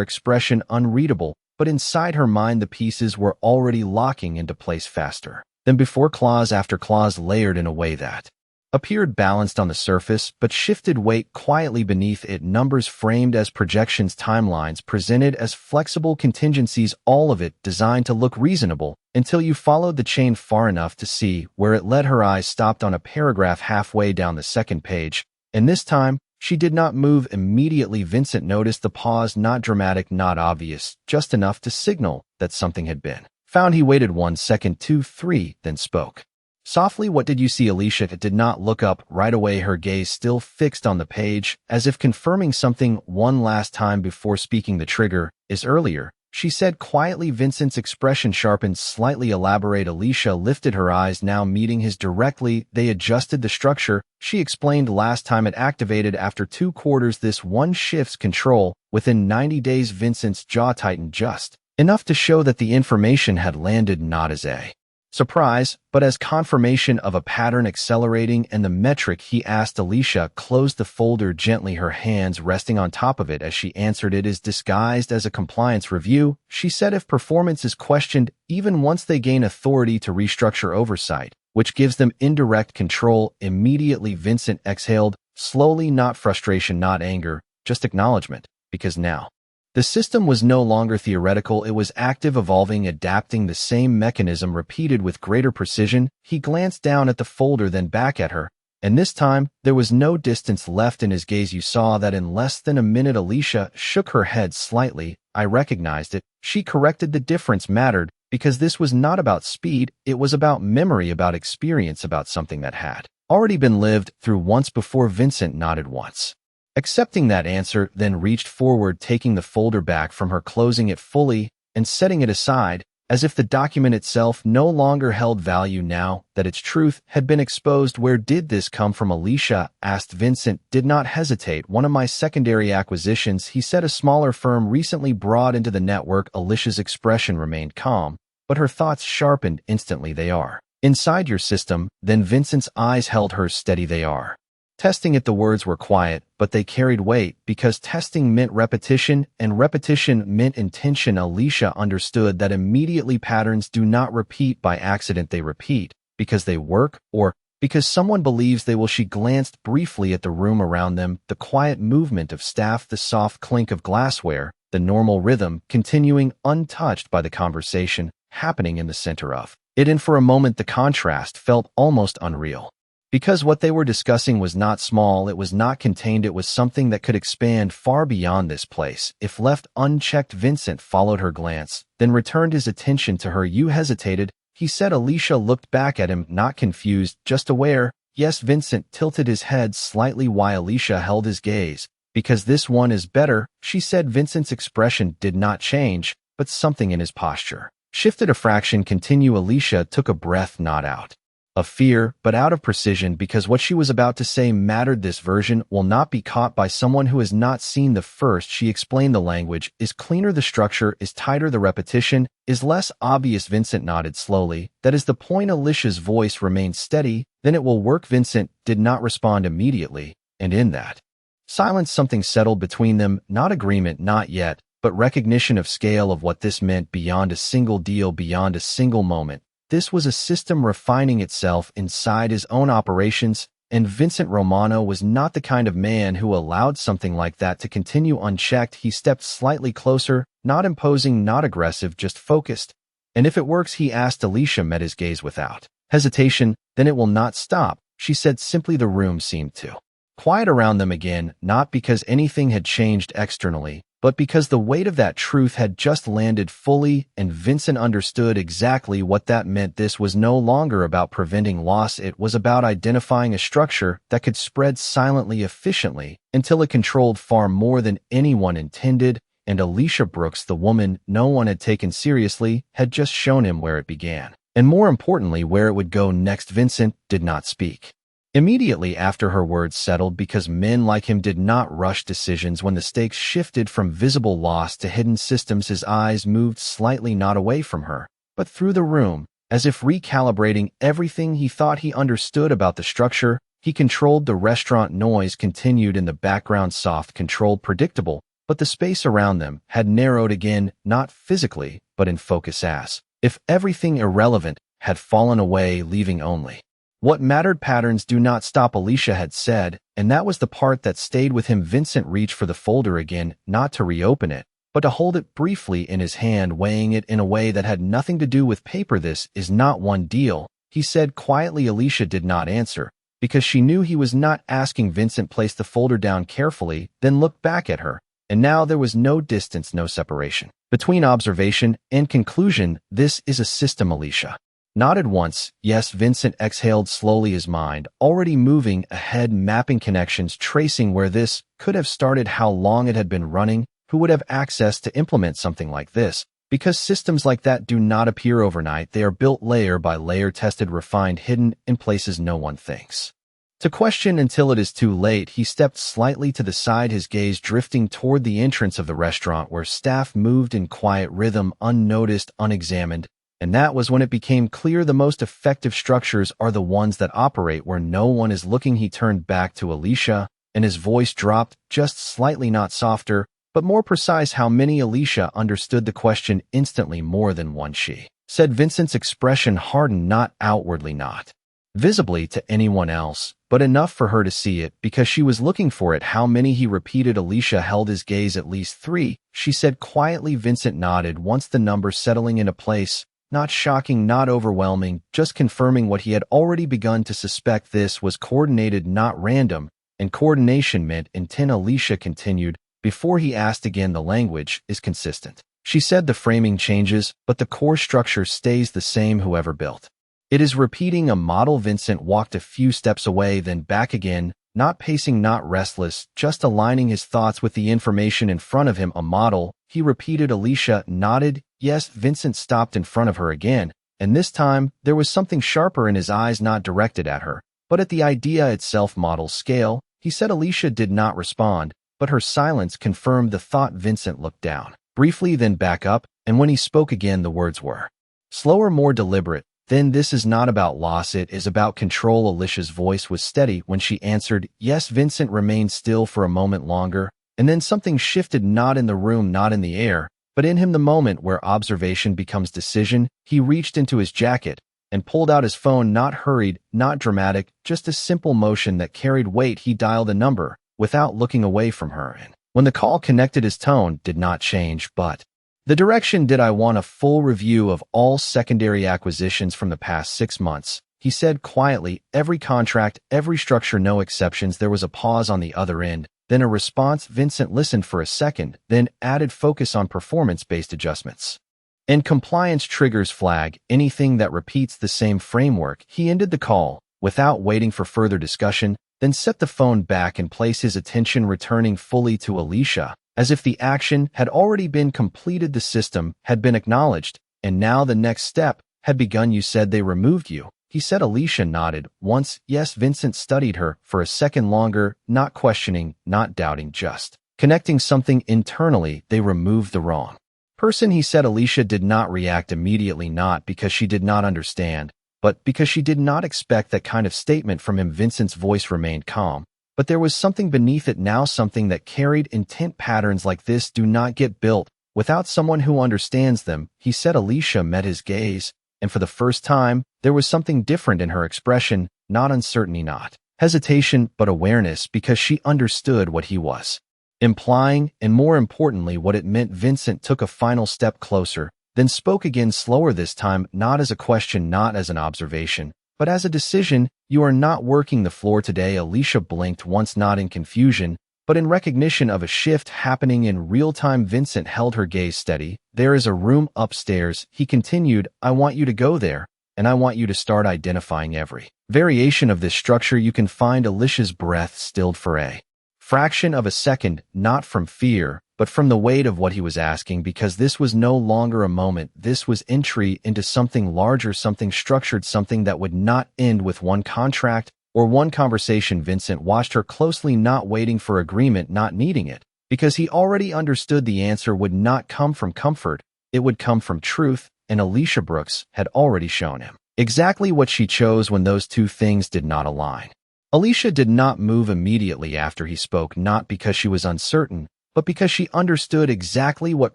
expression unreadable, but inside her mind the pieces were already locking into place faster than before, clause after clause layered in a way that appeared balanced on the surface, but shifted weight quietly beneath it. Numbers framed as projections, timelines presented as flexible contingencies, all of it designed to look reasonable, until you followed the chain far enough to see where it led. Her eyes stopped on a paragraph halfway down the second page, and this time, she did not move immediately. Vincent noticed the pause, not dramatic, not obvious, just enough to signal that something had been found. He waited 1 second, 2, 3, then spoke softly. What did you see? Alicia did not look up right away, her gaze still fixed on the page, as if confirming something one last time before speaking. The trigger is earlier, she said quietly. Vincent's expression sharpened slightly. Elaborate. Alicia lifted her eyes, now meeting his directly. They adjusted the structure. She explained last time it activated after 2 quarters. This one shifts control within 90 days. Vincent's jaw tightened just enough to show that the information had landed, not as a surprise, but as confirmation of a pattern accelerating. And the metric? He asked. Alicia closed the folder gently, her hands resting on top of it as she answered. It is disguised as a compliance review, she said. If performance is questioned, even once they gain authority to restructure oversight, which gives them indirect control. Immediately Vincent exhaled, slowly, not frustration, not anger, just acknowledgement, because now the system was no longer theoretical, it was active, evolving, adapting, the same mechanism repeated with greater precision. He glanced down at the folder, then back at her, and this time there was no distance left in his gaze. You saw that in less than a minute. Alicia shook her head slightly. I recognized it. She corrected. The difference mattered Because this was not about speed, it was about memory, about experience, about something that had already been lived through once before. Vincent nodded once, accepting that answer, then reached forward, taking the folder back from her, closing it fully, and setting it aside, as if the document itself no longer held value now that its truth had been exposed. Where did this come from? Alicia asked. Vincent did not hesitate. One of my secondary acquisitions, he said, a smaller firm recently brought into the network. Alicia's expression remained calm, but her thoughts sharpened instantly. They are inside your system. Then Vincent's eyes held hers steady. They are testing it. The words were quiet, but they carried weight, because testing meant repetition, and repetition meant intention. Alicia understood that immediately. Patterns do not repeat by accident. They repeat because they work, or because someone believes they will. She glanced briefly at the room around them, the quiet movement of staff, the soft clink of glassware, the normal rhythm continuing untouched by the conversation happening in the center of it. And for a moment the contrast felt almost unreal. Because what they were discussing was not small, it was not contained, it was something that could expand far beyond this place if left unchecked. Vincent followed her glance, then returned his attention to her. You hesitated, he said. Alicia looked back at him, not confused, just aware. Yes. Vincent tilted his head slightly. Why? Alicia held his gaze. Because this one is better, she said. Vincent's expression did not change, but something in his posture shifted a fraction. Continue. Alicia took a breath, not out of fear, but out of precision, because what she was about to say mattered. This version will not be caught by someone who has not seen the first. She explained. The language is cleaner, the structure is tighter, the repetition is less obvious. Vincent nodded slowly. That is the point. Alicia's voice remained steady. Then it will work. Vincent did not respond immediately, and in that silence something settled between them. Not agreement, not yet, but recognition of scale of what this meant beyond a single deal, beyond a single moment. This was a system refining itself inside his own operations, and Vincent Romano was not the kind of man who allowed something like that to continue unchecked. He stepped slightly closer, not imposing, not aggressive, just focused. And if it works, he asked. Alicia met his gaze without hesitation. Then it will not stop, she said simply. The room seemed to quiet around them again, not because anything had changed externally, but because the weight of that truth had just landed fully, and Vincent understood exactly what that meant. This was no longer about preventing loss, it was about identifying a structure that could spread silently, efficiently, until it controlled far more than anyone intended. And Alicia Brooks, the woman no one had taken seriously, had just shown him where it began, and more importantly, where it would go next. Vincent did not speak immediately after her words settled, because men like him did not rush decisions. When the stakes shifted from visible loss to hidden systems, his eyes moved slightly, not away from her, but through the room, as if recalibrating everything he thought he understood about the structure he controlled. The restaurant noise continued in the background, soft, controlled, predictable, but the space around them had narrowed again, not physically, but in focus, as if everything irrelevant had fallen away, leaving only what mattered. Patterns do not stop, Alicia had said, and that was the part that stayed with him. Vincent reached for the folder again, not to reopen it, but to hold it briefly in his hand, weighing it in a way that had nothing to do with paper. This is not one deal, he said quietly. Alicia did not answer, because she knew he was not asking. Vincent placed the folder down carefully, then looked back at her, and now there was no distance, no separation between observation and conclusion. This is a system. Alicia nodded once. Yes. Vincent exhaled slowly, his mind already moving ahead, mapping connections, tracing where this could have started, how long it had been running, who would have access to implement something like this. Because systems like that do not appear overnight, they are built layer by layer, tested, refined, hidden in places no one thinks to question until it is too late. He stepped slightly to the side, his gaze drifting toward the entrance of the restaurant, where staff moved in quiet rhythm, unnoticed, unexamined. And that was when it became clear the most effective structures are the ones that operate where no one is looking. He turned back to Alicia, and his voice dropped just slightly, not softer, but more precise. How many? Alicia understood the question instantly. More than one, she said. Vincent's expression hardened, not outwardly, not visibly to anyone else, but enough for her to see it, because she was looking for it. How many? He repeated. Alicia held his gaze. At least 3, she said quietly. Vincent nodded, once the number settling into place. Not shocking, not overwhelming, just confirming what he had already begun to suspect. This was coordinated, not random, and coordination meant intent. Alicia continued, before he asked again. The language is consistent, She said the framing changes, but the core structure stays the same whoever built. It is repeating a model. Vincent walked a few steps away, then back again, not pacing, not restless, just aligning his thoughts with the information in front of him. A model, he repeated. Alicia nodded. Yes. Vincent stopped in front of her again, and this time, there was something sharper in his eyes, not directed at her, but at the idea itself. Model scale, he said. Alicia did not respond, but her silence confirmed the thought. Vincent looked down briefly, then back up, and when he spoke again, the words were slower, more deliberate. Then this is not about loss, it is about control. Alicia's voice was steady when she answered, yes. Vincent remained still for a moment longer, and then something shifted, not in the room, not in the air, but in him. The moment where observation becomes decision. He reached into his jacket and pulled out his phone, not hurried, not dramatic, just a simple motion that carried weight. He dialed a number without looking away from her, and when the call connected, his tone did not change, but the direction did. I want a full review of all secondary acquisitions from the past 6 months, he said quietly. Every contract, every structure, no exceptions. There was a pause on the other end, then a response. Vincent listened for a second, then added, focus on performance-based adjustments and compliance triggers. Flag anything that repeats the same framework. He ended the call without waiting for further discussion, then set the phone back and placed his attention, returning fully to Alicia, as if the action had already been completed. The system had been acknowledged, and now the next step had begun. You said they removed you, he said. Alicia nodded once. Yes. Vincent studied her for a second longer, not questioning, not doubting, just connecting something internally. They removed the wrong person, he said. Alicia did not react immediately, not because she did not understand, but because she did not expect that kind of statement from him. Vincent's voice remained calm, but there was something beneath it now, something that carried intent. Patterns like this do not get built without someone who understands them, he said. Alicia met his gaze, and for the first time, there was something different in her expression, not uncertainty, not hesitation, but awareness, because she understood what he was implying, and more importantly, what it meant. Vincent took a final step closer, then spoke again, slower this time, not as a question, not as an observation, but as a decision. You are not working the floor today. Alicia blinked once, not in confusion, but in recognition of a shift happening in real time. Vincent held her gaze steady. There is a room upstairs, he continued. I want you to go there, and I want you to start identifying every variation of this structure you can find. Alicia's breath stilled for a fraction of a second, not from fear, but from the weight of what he was asking, because this was no longer a moment. This was entry into something larger, something structured, something that would not end with one contract or one conversation. Vincent watched her closely, not waiting for agreement, not needing it, because he already understood the answer would not come from comfort. It would come from truth, and Alicia Brooks had already shown him exactly what she chose when those two things did not align. Alicia did not move immediately after he spoke, not because she was uncertain, but because she understood exactly what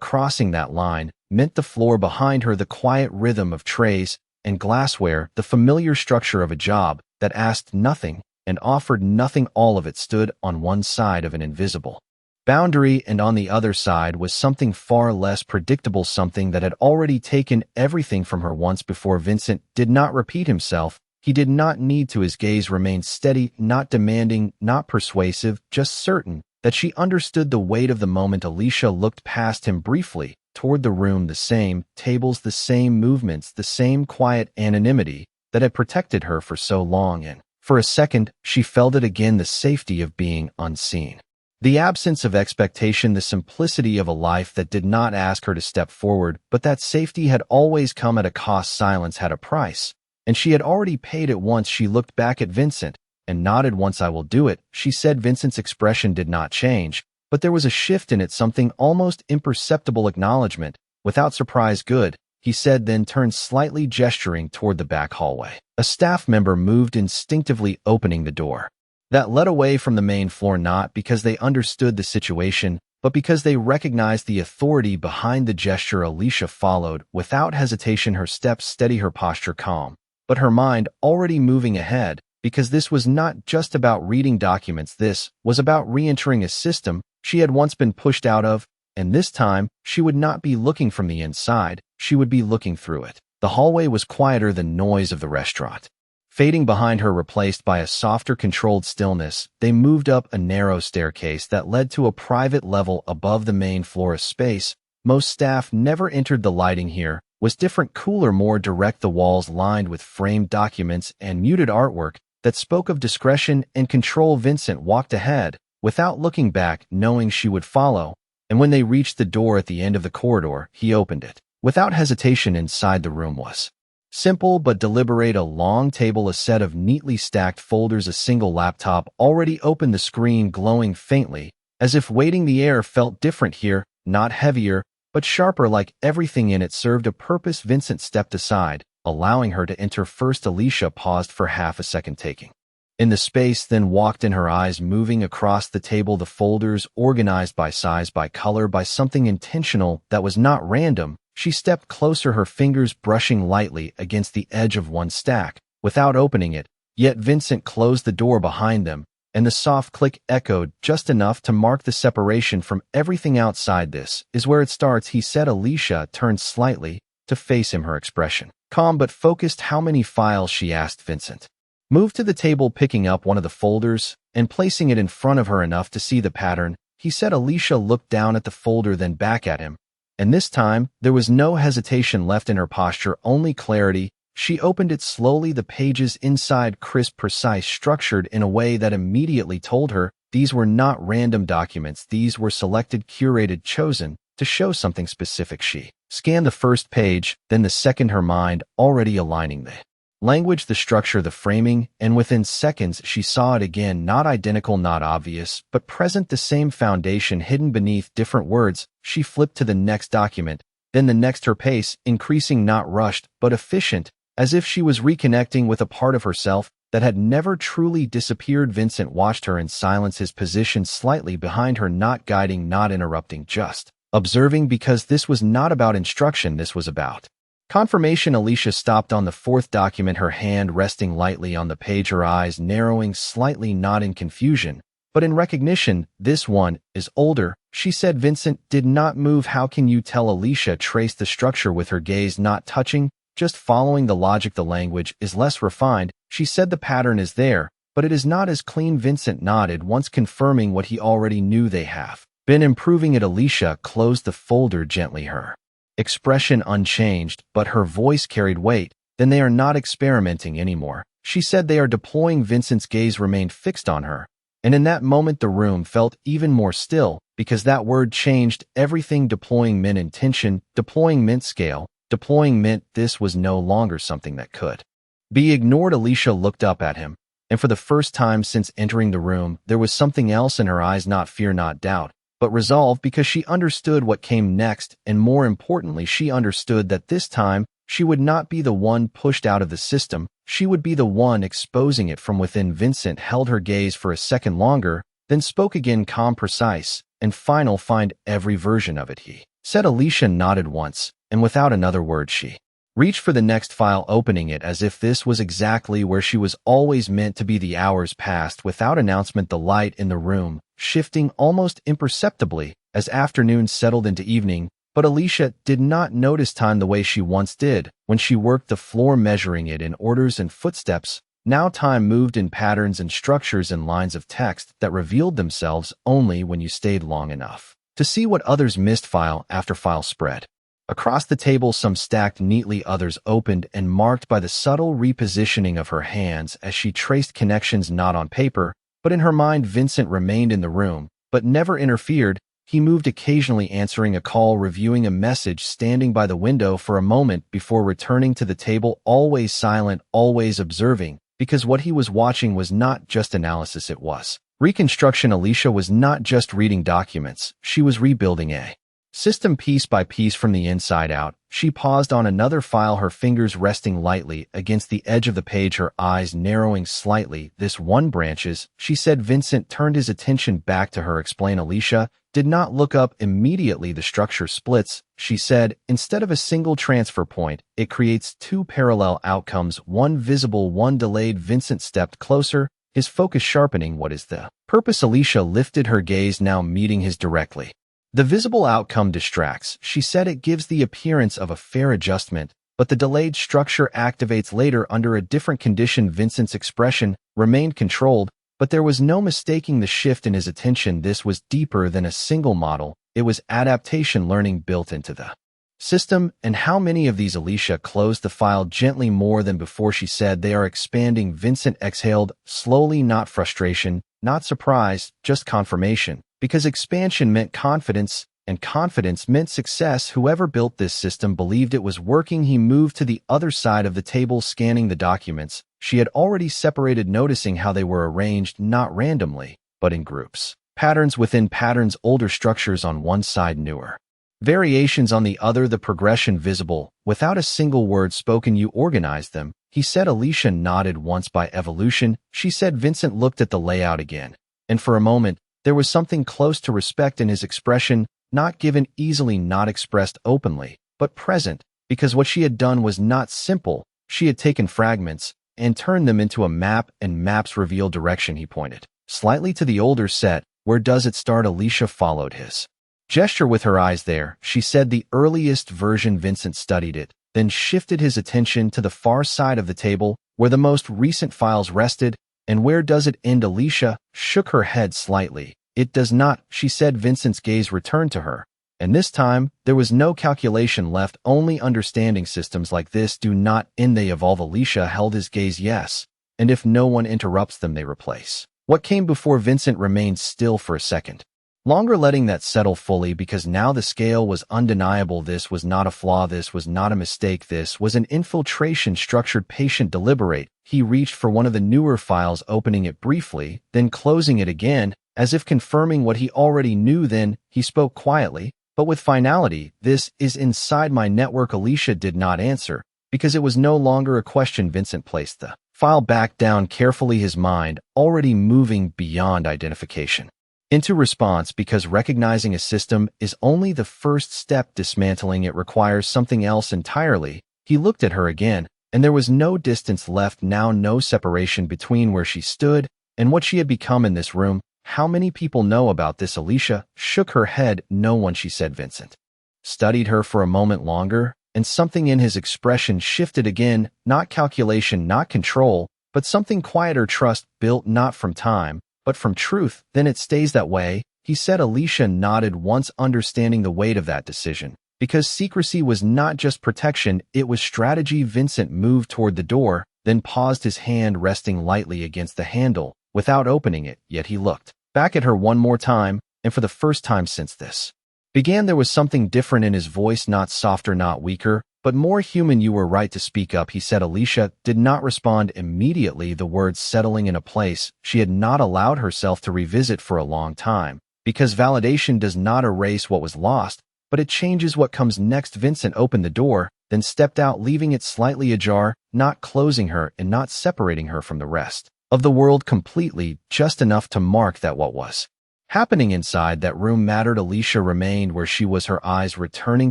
crossing that line meant. The floor behind her, the quiet rhythm of trays and glassware, the familiar structure of a job that asked nothing and offered nothing. All of it stood on one side of an invisible boundary, and on the other side was something far less predictable, something that had already taken everything from her once before. Vincent did not repeat himself. He did not need to. His gaze remained steady, not demanding, not persuasive, just certain that she understood the weight of the moment. Alicia looked past him briefly, toward the room, the same tables, the same movements, the same quiet anonymity that had protected her for so long, and for a second, she felt it again, the safety of being unseen. The absence of expectation, the simplicity of a life that did not ask her to step forward, but that safety had always come at a cost. Silence had a price, and she had already paid it once. She looked back at Vincent and nodded once. I will do it, she said. Vincent's expression did not change, but there was a shift in it, something almost imperceptible. Acknowledgement, without surprise. Good, he said, then turned slightly, gesturing toward the back hallway. A staff member moved instinctively, opening the door that led away from the main floor, not because they understood the situation, but because they recognized the authority behind the gesture. Alicia followed without hesitation, her steps steady, her posture calm, but her mind already moving ahead, because this was not just about reading documents. This was about re-entering a system she had once been pushed out of, and this time she would not be looking from the inside, she would be looking through it. The hallway was quieter than noise of the restaurant, fading behind her, replaced by a softer, controlled stillness. They moved up a narrow staircase that led to a private level above the main floor, a space Most staff never entered the lighting here, was different, cooler, more direct, the walls lined with framed documents and muted artwork that spoke of discretion and control. Vincent walked ahead, without looking back, knowing she would follow, and when they reached the door at the end of the corridor, he opened it. Without hesitation, inside the room was simple but deliberate: a long table, a set of neatly stacked folders, a single laptop already open, the screen glowing faintly, as if waiting. The air felt different here, not heavier, but sharper, like everything in it served a purpose. Vincent stepped aside, allowing her to enter first. Alicia paused for half a second, taking in the space, then walked in, her eyes moving across the table, the folders organized by size, by color, by something intentional that was not random. She stepped closer, her fingers brushing lightly against the edge of one stack, without opening it. Yet Vincent closed the door behind them, and the soft click echoed just enough to mark the separation from everything outside. "This is where it starts," he said. Alicia turned slightly to face him, her expression calm but focused. "How many files?" she asked. Vincent moved to the table, picking up one of the folders and placing it in front of her enough to see the pattern. He said. Alicia looked down at the folder, then back at him, and this time there was no hesitation left in her posture, only clarity. She opened it slowly, the pages inside crisp, precise, structured in a way that immediately told her these were not random documents. These were selected, curated, chosen to show something specific. She scanned the first page, then the second, her mind already aligning the language, the structure, the framing, and within seconds she saw it again, not identical, not obvious, but present, the same foundation hidden beneath different words. She flipped to the next document, then the next, her pace increasing, not rushed, but efficient, as if she was reconnecting with a part of herself that had never truly disappeared. Vincent watched her in silence, his position slightly behind her, not guiding, not interrupting, just observing, because this was not about instruction, this was about confirmation. Alicia stopped on the fourth document, her hand resting lightly on the page, her eyes narrowing slightly, not in confusion, but in recognition. "This one is older," she said. Vincent did not move. "How can you tell?" Alicia traced the structure with her gaze, not touching, just following the logic. "The language is less refined," she said. "The pattern is there, but it is not as clean." Vincent nodded, once confirming what he already knew: they have been improving it. Alicia closed the folder gently, her expression unchanged, but her voice carried weight. "Then they are not experimenting anymore," she said. "They are deploying." Vincent's gaze remained fixed on her, and in that moment the room felt even more still, because that word changed everything. Deploying meant intention, deploying meant scale, deploying meant this was no longer something that could be ignored. Alicia looked up at him, and for the first time since entering the room, there was something else in her eyes, not fear, not doubt, but resolve, because she understood what came next, and more importantly, she understood that this time she would not be the one pushed out of the system, she would be the one exposing it from within. Vincent held her gaze for a second longer, then spoke again, calm, precise, and final. "Find every version of it," he said. Alicia nodded once, and without another word she reached for the next file, opening it as if this was exactly where she was always meant to be. The hours passed without announcement, the light in the room shifting almost imperceptibly as afternoon settled into evening, but Alicia did not notice time the way she once did when she worked the floor, measuring it in orders and footsteps. Now time moved in patterns and structures and lines of text that revealed themselves only when you stayed long enough to see what others missed. File after file spread across the table, some stacked neatly, others opened and marked by the subtle repositioning of her hands as she traced connections, not on paper, but in her mind. Vincent remained in the room, but never interfered. He moved occasionally, answering a call, reviewing a message, standing by the window for a moment before returning to the table, always silent, always observing, because what he was watching was not just analysis, it was reconstruction. Alicia was not just reading documents, she was rebuilding a system piece by piece from the inside out. She paused on another file, her fingers resting lightly against the edge of the page, her eyes narrowing slightly. "This one branches," she said. Vincent turned his attention back to her. "Explain." Alicia did not look up immediately. "The structure splits," she said. "Instead of a single transfer point, it creates two parallel outcomes, one visible, one delayed." Vincent stepped closer, his focus sharpening. "What is the purpose?" Alicia lifted her gaze, now meeting his directly. "The visible outcome distracts," she said. "It gives the appearance of a fair adjustment, but the delayed structure activates later under a different condition." Vincent's expression remained controlled, But there was no mistaking the shift in his attention. This was deeper than a single model. It was adaptation learning built into the system. And how many of these? Alicia closed the file gently more than before. She said, "They are expanding." Vincent exhaled, slowly, not frustration, not surprise, just confirmation. Because expansion meant confidence, and confidence meant success. Whoever built this system believed it was working. He moved to the other side of the table, scanning the documents. She had already separated, noticing how they were arranged, not randomly, but in groups. Patterns within patterns, older structures on one side, newer variations on the other, the progression visible. Without a single word spoken, "You organized them," he said. Alicia nodded. "Once by evolution," she said. Vincent looked at the layout again, and for a moment, there was something close to respect in his expression, not given easily, not expressed openly, but present, because what she had done was not simple. She had taken fragments and turned them into a map, and maps reveal direction. He pointed slightly to the older set. "Where does it start?" Alicia followed his gesture with her eyes. "There," she said, "the earliest version." Vincent studied it, then shifted his attention to the far side of the table, where the most recent files rested. "And where does it end?" Alicia shook her head slightly. "It does not," she said. Vincent's gaze returned to her, and this time there was no calculation left, only understanding. "Systems like this do not end, they evolve." Alicia held his gaze. "Yes, and if no one interrupts them, they replace what came before." Vincent remained still for a second longer, letting that settle fully, because now the scale was undeniable. This was not a flaw. This was not a mistake. This was an infiltration, structured, patient, deliberate. He reached for one of the newer files, opening it briefly, then closing it again, as if confirming what he already knew. Then he spoke quietly, but with finality, "This is inside my network." Alicia did not answer, because it was no longer a question. Vincent placed the file back down carefully, his mind already moving beyond identification into response, because recognizing a system is only the first step. Dismantling it requires something else entirely. He looked at her again, and there was no distance left now, no separation between where she stood and what she had become in this room. "How many people know about this?" Alicia shook her head. "No one," she said. Vincent studied her for a moment longer, and something in his expression shifted again, not calculation, not control, but something quieter, trust, built not from time, but from truth. "Then it stays that way," he said. Alicia nodded, once understanding the weight of that decision, because secrecy was not just protection, it was strategy. Vincent moved toward the door, then paused, his hand resting lightly against the handle, without opening it. Yet he looked back at her one more time, and for the first time since this began, there was something different in his voice, not softer, not weaker, but more human. "You were right to speak up," he said. Alicia did not respond immediately, the words settling in a place she had not allowed herself to revisit for a long time, because validation does not erase what was lost, but it changes what comes next. Vincent opened the door, then stepped out, leaving it slightly ajar, not closing her and not separating her from the rest of the world completely, just enough to mark that what was happening inside that room mattered. Alicia remained where she was, her eyes returning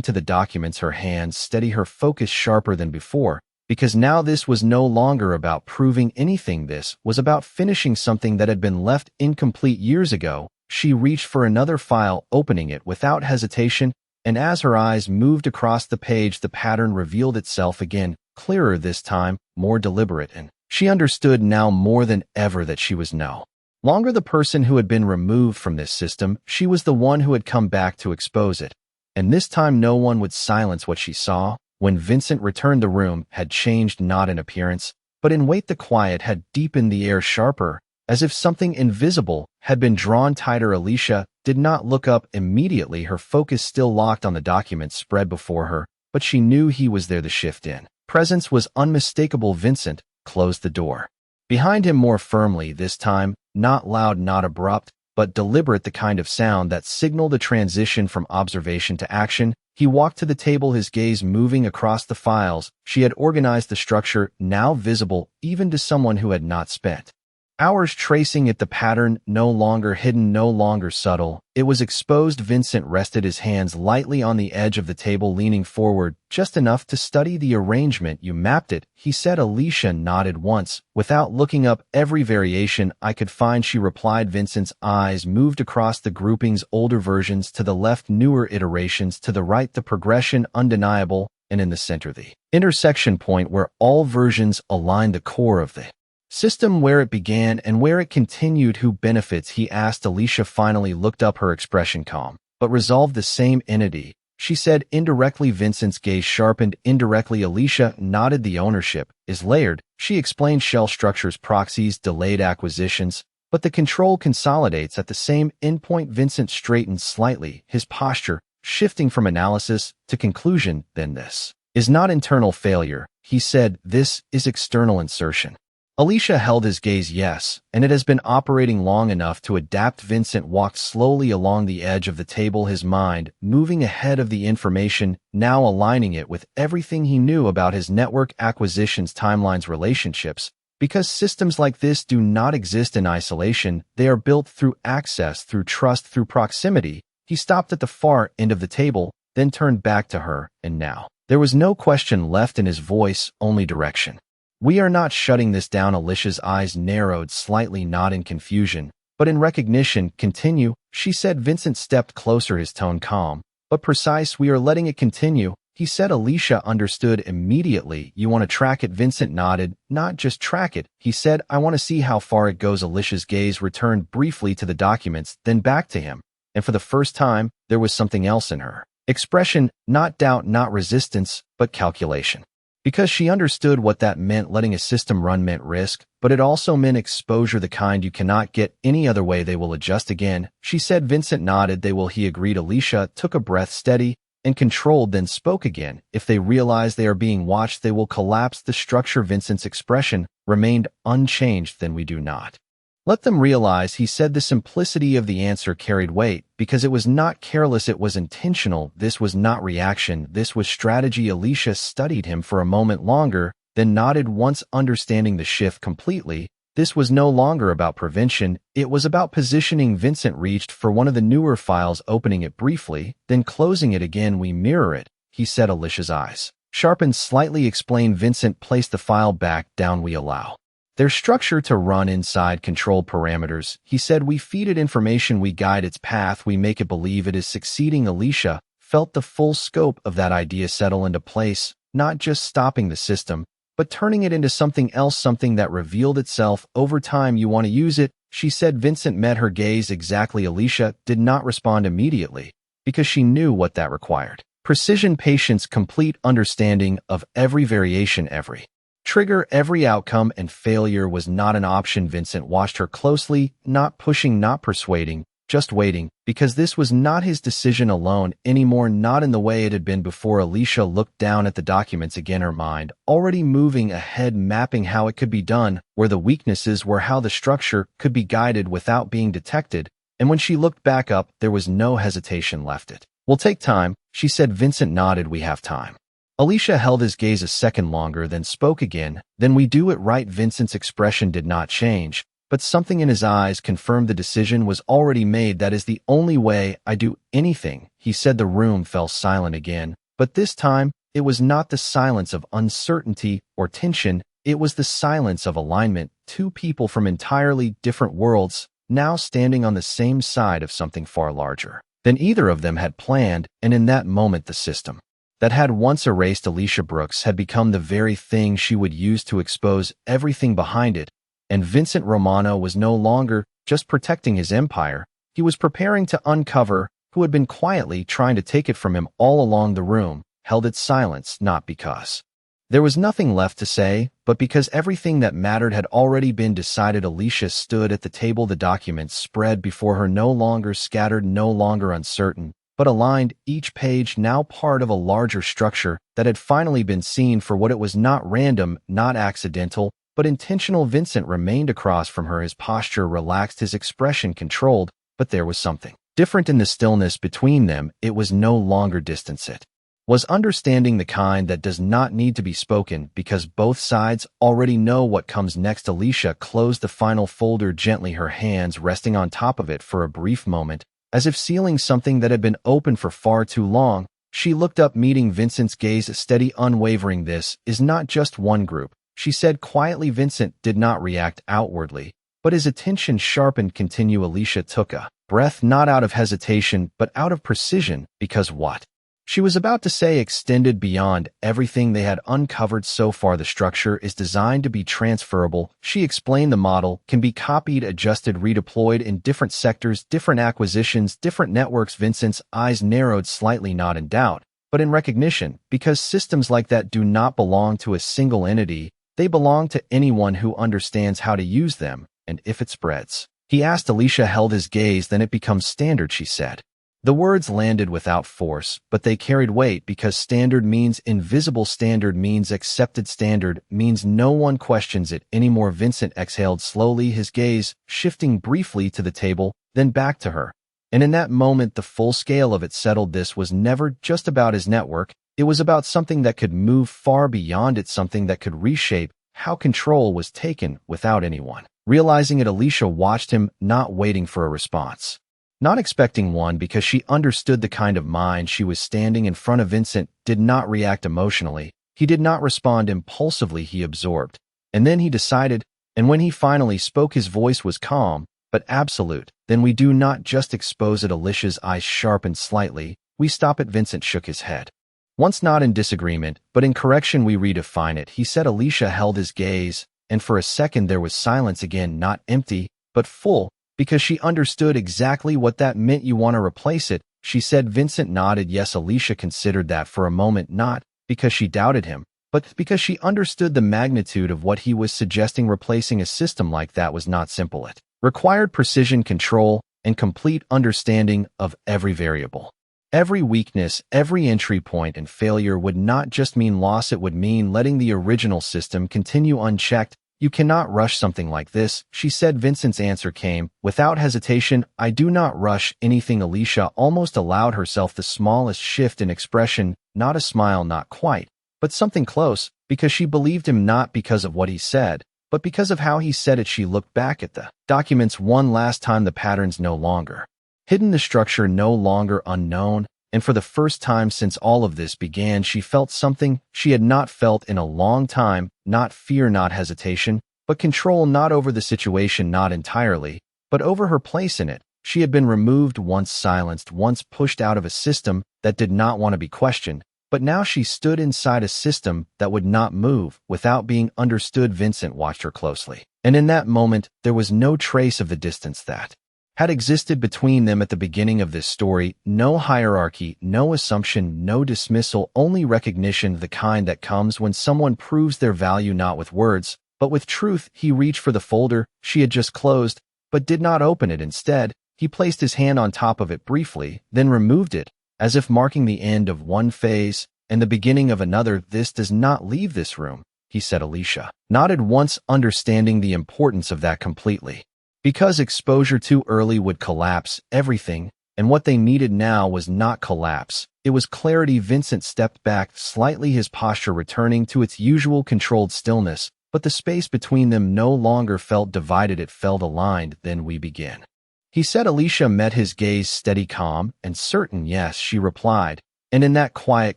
to the documents, her hands steady, her focus sharper than before, because now this was no longer about proving anything. This was about finishing something that had been left incomplete years ago. She reached for another file, opening it without hesitation, and as her eyes moved across the page, the pattern revealed itself again, clearer this time, more deliberate, and she understood now more than ever that she was no longer the person who had been removed from this system. She was the one who had come back to expose it. And this time no one would silence what she saw. When Vincent returned, the room had changed, not in appearance, but in weight. The quiet had deepened, the air sharper, as if something invisible had been drawn tighter. Alicia did not look up immediately, her focus still locked on the documents spread before her, but she knew he was there. The shift in presence was unmistakable. Vincent closed the door behind him more firmly this time, not loud, not abrupt, but deliberate, the kind of sound that signaled a transition from observation to action. He walked to the table, his gaze moving across the files. She had organized the structure, now visible even to someone who had not spent hours tracing it. The pattern, no longer hidden, no longer subtle, it was exposed. Vincent rested his hands lightly on the edge of the table, leaning forward just enough to study the arrangement. "You mapped it," he said. Alicia nodded once, without looking up. "Every variation I could find," she replied. Vincent's eyes moved across the groupings, older versions to the left, newer iterations to the right, the progression undeniable, and in the center the intersection point where all versions aligned, the core of the System where it began and where it continued, who benefits, he asked. Alicia finally looked up, her expression calm, but resolved. The same entity, she said indirectly. Vincent's gaze sharpened. Indirectly, Alicia nodded. The ownership is layered, she explained. Shell structures, proxies, delayed acquisitions, but the control consolidates at the same endpoint. Vincent straightened slightly, his posture shifting from analysis to conclusion. Then this is not internal failure, he said. This is external insertion. Alicia held his gaze. Yes, and it has been operating long enough to adapt. Vincent walked slowly along the edge of the table, his mind moving ahead of the information, now aligning it with everything he knew about his network, acquisitions, timelines, relationships. Because systems like this do not exist in isolation, they are built through access, through trust, through proximity. He stopped at the far end of the table, then turned back to her, and now there was no question left in his voice, only direction. We are not shutting this down. Alicia's eyes narrowed slightly, not in confusion, but in recognition. Continue, she said. Vincent stepped closer, his tone calm, but precise. We are letting it continue, he said. Alicia understood immediately. You want to track it? Vincent nodded. Not just track it, he said. I want to see how far it goes. Alicia's gaze returned briefly to the documents, then back to him, and for the first time, there was something else in her expression, not doubt, not resistance, but calculation. Because she understood what that meant. Letting a system run meant risk, but it also meant exposure, the kind you cannot get any other way. They will adjust again, she said. Vincent nodded. They will, he agreed. Alicia took a breath, steady and controlled, then spoke again. If they realize they are being watched, they will collapse the structure. Vincent's expression remained unchanged. Then we do not let them realize, he said. The simplicity of the answer carried weight, because it was not careless, it was intentional. This was not reaction, this was strategy. Alicia studied him for a moment longer, then nodded, once understanding the shift completely. This was no longer about prevention, it was about positioning. Vincent reached for one of the newer files, opening it briefly, then closing it again. We mirror it, he said. Alicia's eyes sharpened slightly. Explained. Vincent placed the file back down. We allow their structure to run inside controlled parameters, he said. We feed it information, we guide its path, we make it believe it is succeeding. Alicia felt the full scope of that idea settle into place, not just stopping the system, but turning it into something else, something that revealed itself over time. You want to use it, she said. Vincent met her gaze. Exactly. Alicia did not respond immediately, because she knew what that required. Precision, patience, complete understanding of every variation, every trigger, every outcome, and failure was not an option. Vincent watched her closely, not pushing, not persuading, just waiting, because this was not his decision alone anymore, not in the way it had been before. Alicia looked down at the documents again, her mind already moving ahead, mapping how it could be done, where the weaknesses were, how the structure could be guided without being detected. And when she looked back up, there was no hesitation left. It will take time, she said. Vincent nodded. We have time. Alicia held his gaze a second longer, then spoke again. Then we do it right. Vincent's expression did not change, but something in his eyes confirmed the decision was already made. That is the only way I do anything, he said. The room fell silent again, but this time, it was not the silence of uncertainty or tension, it was the silence of alignment. Two people from entirely different worlds, now standing on the same side of something far larger than either of them had planned, and in that moment the system that had once erased Alicia Brooks had become the very thing she would use to expose everything behind it. And Vincent Romano was no longer just protecting his empire, he was preparing to uncover who had been quietly trying to take it from him all along. The room held its silence, not because there was nothing left to say, but because everything that mattered had already been decided. Alicia stood at the table, the documents spread before her, no longer scattered, no longer uncertain, but aligned, each page now part of a larger structure that had finally been seen for what it was, not random, not accidental, but intentional. Vincent remained across from her, his posture relaxed, his expression controlled, but there was something different in the stillness between them. It was no longer distance, it was understanding, the kind that does not need to be spoken because both sides already know what comes next. Alicia closed the final folder gently, her hands resting on top of it for a brief moment, as if sealing something that had been open for far too long. She looked up, meeting Vincent's gaze, steady, unwavering. This is not just one group, she said quietly. Vincent did not react outwardly, but his attention sharpened. Continue. Alicia took a breath, not out of hesitation, but out of precision. Because what She was about to say extended beyond everything they had uncovered so far. The structure is designed to be transferable. She explained the model can be copied, adjusted, redeployed in different sectors, different acquisitions, different networks. Vincent's eyes narrowed slightly, not in doubt, but in recognition, because systems like that do not belong to a single entity. They belong to anyone who understands how to use them, and if it spreads. He asked. Alicia held his gaze. Then it becomes standard, she said. The words landed without force, but they carried weight because standard means invisible, standard means accepted, standard means no one questions it anymore. Vincent exhaled slowly, his gaze shifting briefly to the table, then back to her. And in that moment, the full scale of it settled. This was never just about his network. It was about something that could move far beyond it, something that could reshape how control was taken without anyone realizing it. Alicia watched him, not waiting for a response. Not expecting one, because she understood the kind of mind she was. Standing in front of Vincent did not react emotionally. He did not respond impulsively. He absorbed. And then he decided, and when he finally spoke, his voice was calm, but absolute. Then we do not just expose it. Alicia's eyes sharpened slightly. We stop it. Vincent shook his head. Once not in disagreement, but in correction. We redefine it, he said. Alicia held his gaze, and for a second there was silence again, not empty, but full, because she understood exactly what that meant. You want to replace it, she said. Vincent nodded. Yes. Alicia considered that for a moment, not because she doubted him, but because she understood the magnitude of what he was suggesting. Replacing a system like that was not simple. It required precision, control, and complete understanding of every variable. Every weakness, every entry point, and failure would not just mean loss, it would mean letting the original system continue unchecked. You cannot rush something like this, she said. Vincent's answer came without hesitation. I do not rush anything. Alicia almost allowed herself the smallest shift in expression, not a smile, not quite, but something close, because she believed him, not because of what he said, but because of how he said it. She looked back at the documents one last time. The patterns no longer hidden, the structure no longer unknown, and for the first time since all of this began, she felt something she had not felt in a long time, not fear, not hesitation, but control, not over the situation, not entirely, but over her place in it. She had been removed, once silenced, once pushed out of a system that did not want to be questioned, but now she stood inside a system that would not move without being understood. Vincent watched her closely, and in that moment, there was no trace of the distance that had existed between them at the beginning of this story. No hierarchy, no assumption, no dismissal, only recognition, the kind that comes when someone proves their value not with words, but with truth. He reached for the folder she had just closed, but did not open it. Instead, he placed his hand on top of it briefly, then removed it, as if marking the end of one phase and the beginning of another. This does not leave this room, he said. Alicia nodded once, understanding the importance of that completely. Because exposure too early would collapse everything, and what they needed now was not collapse, it was clarity. Vincent stepped back slightly, his posture returning to its usual controlled stillness, but the space between them no longer felt divided, it felt aligned. Then we begin, he said. Alicia met his gaze, steady, calm, and certain. Yes, she replied, and in that quiet,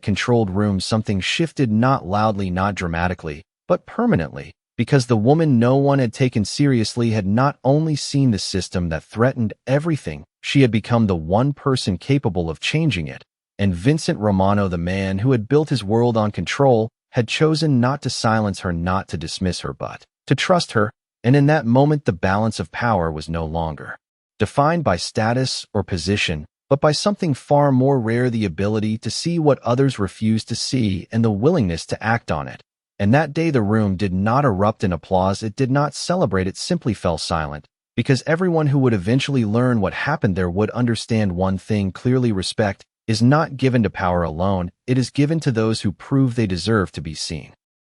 controlled room something shifted, not loudly, not dramatically, but permanently. Because the woman no one had taken seriously had not only seen the system that threatened everything, she had become the one person capable of changing it. And Vincent Romano, the man who had built his world on control, had chosen not to silence her, not to dismiss her, but to trust her. And in that moment, the balance of power was no longer defined by status or position, but by something far more rare: the ability to see what others refused to see and the willingness to act on it. And that day the room did not erupt in applause, it did not celebrate, it simply fell silent, because everyone who would eventually learn what happened there would understand one thing clearly: respect is not given to power alone, it is given to those who prove they deserve to be seen.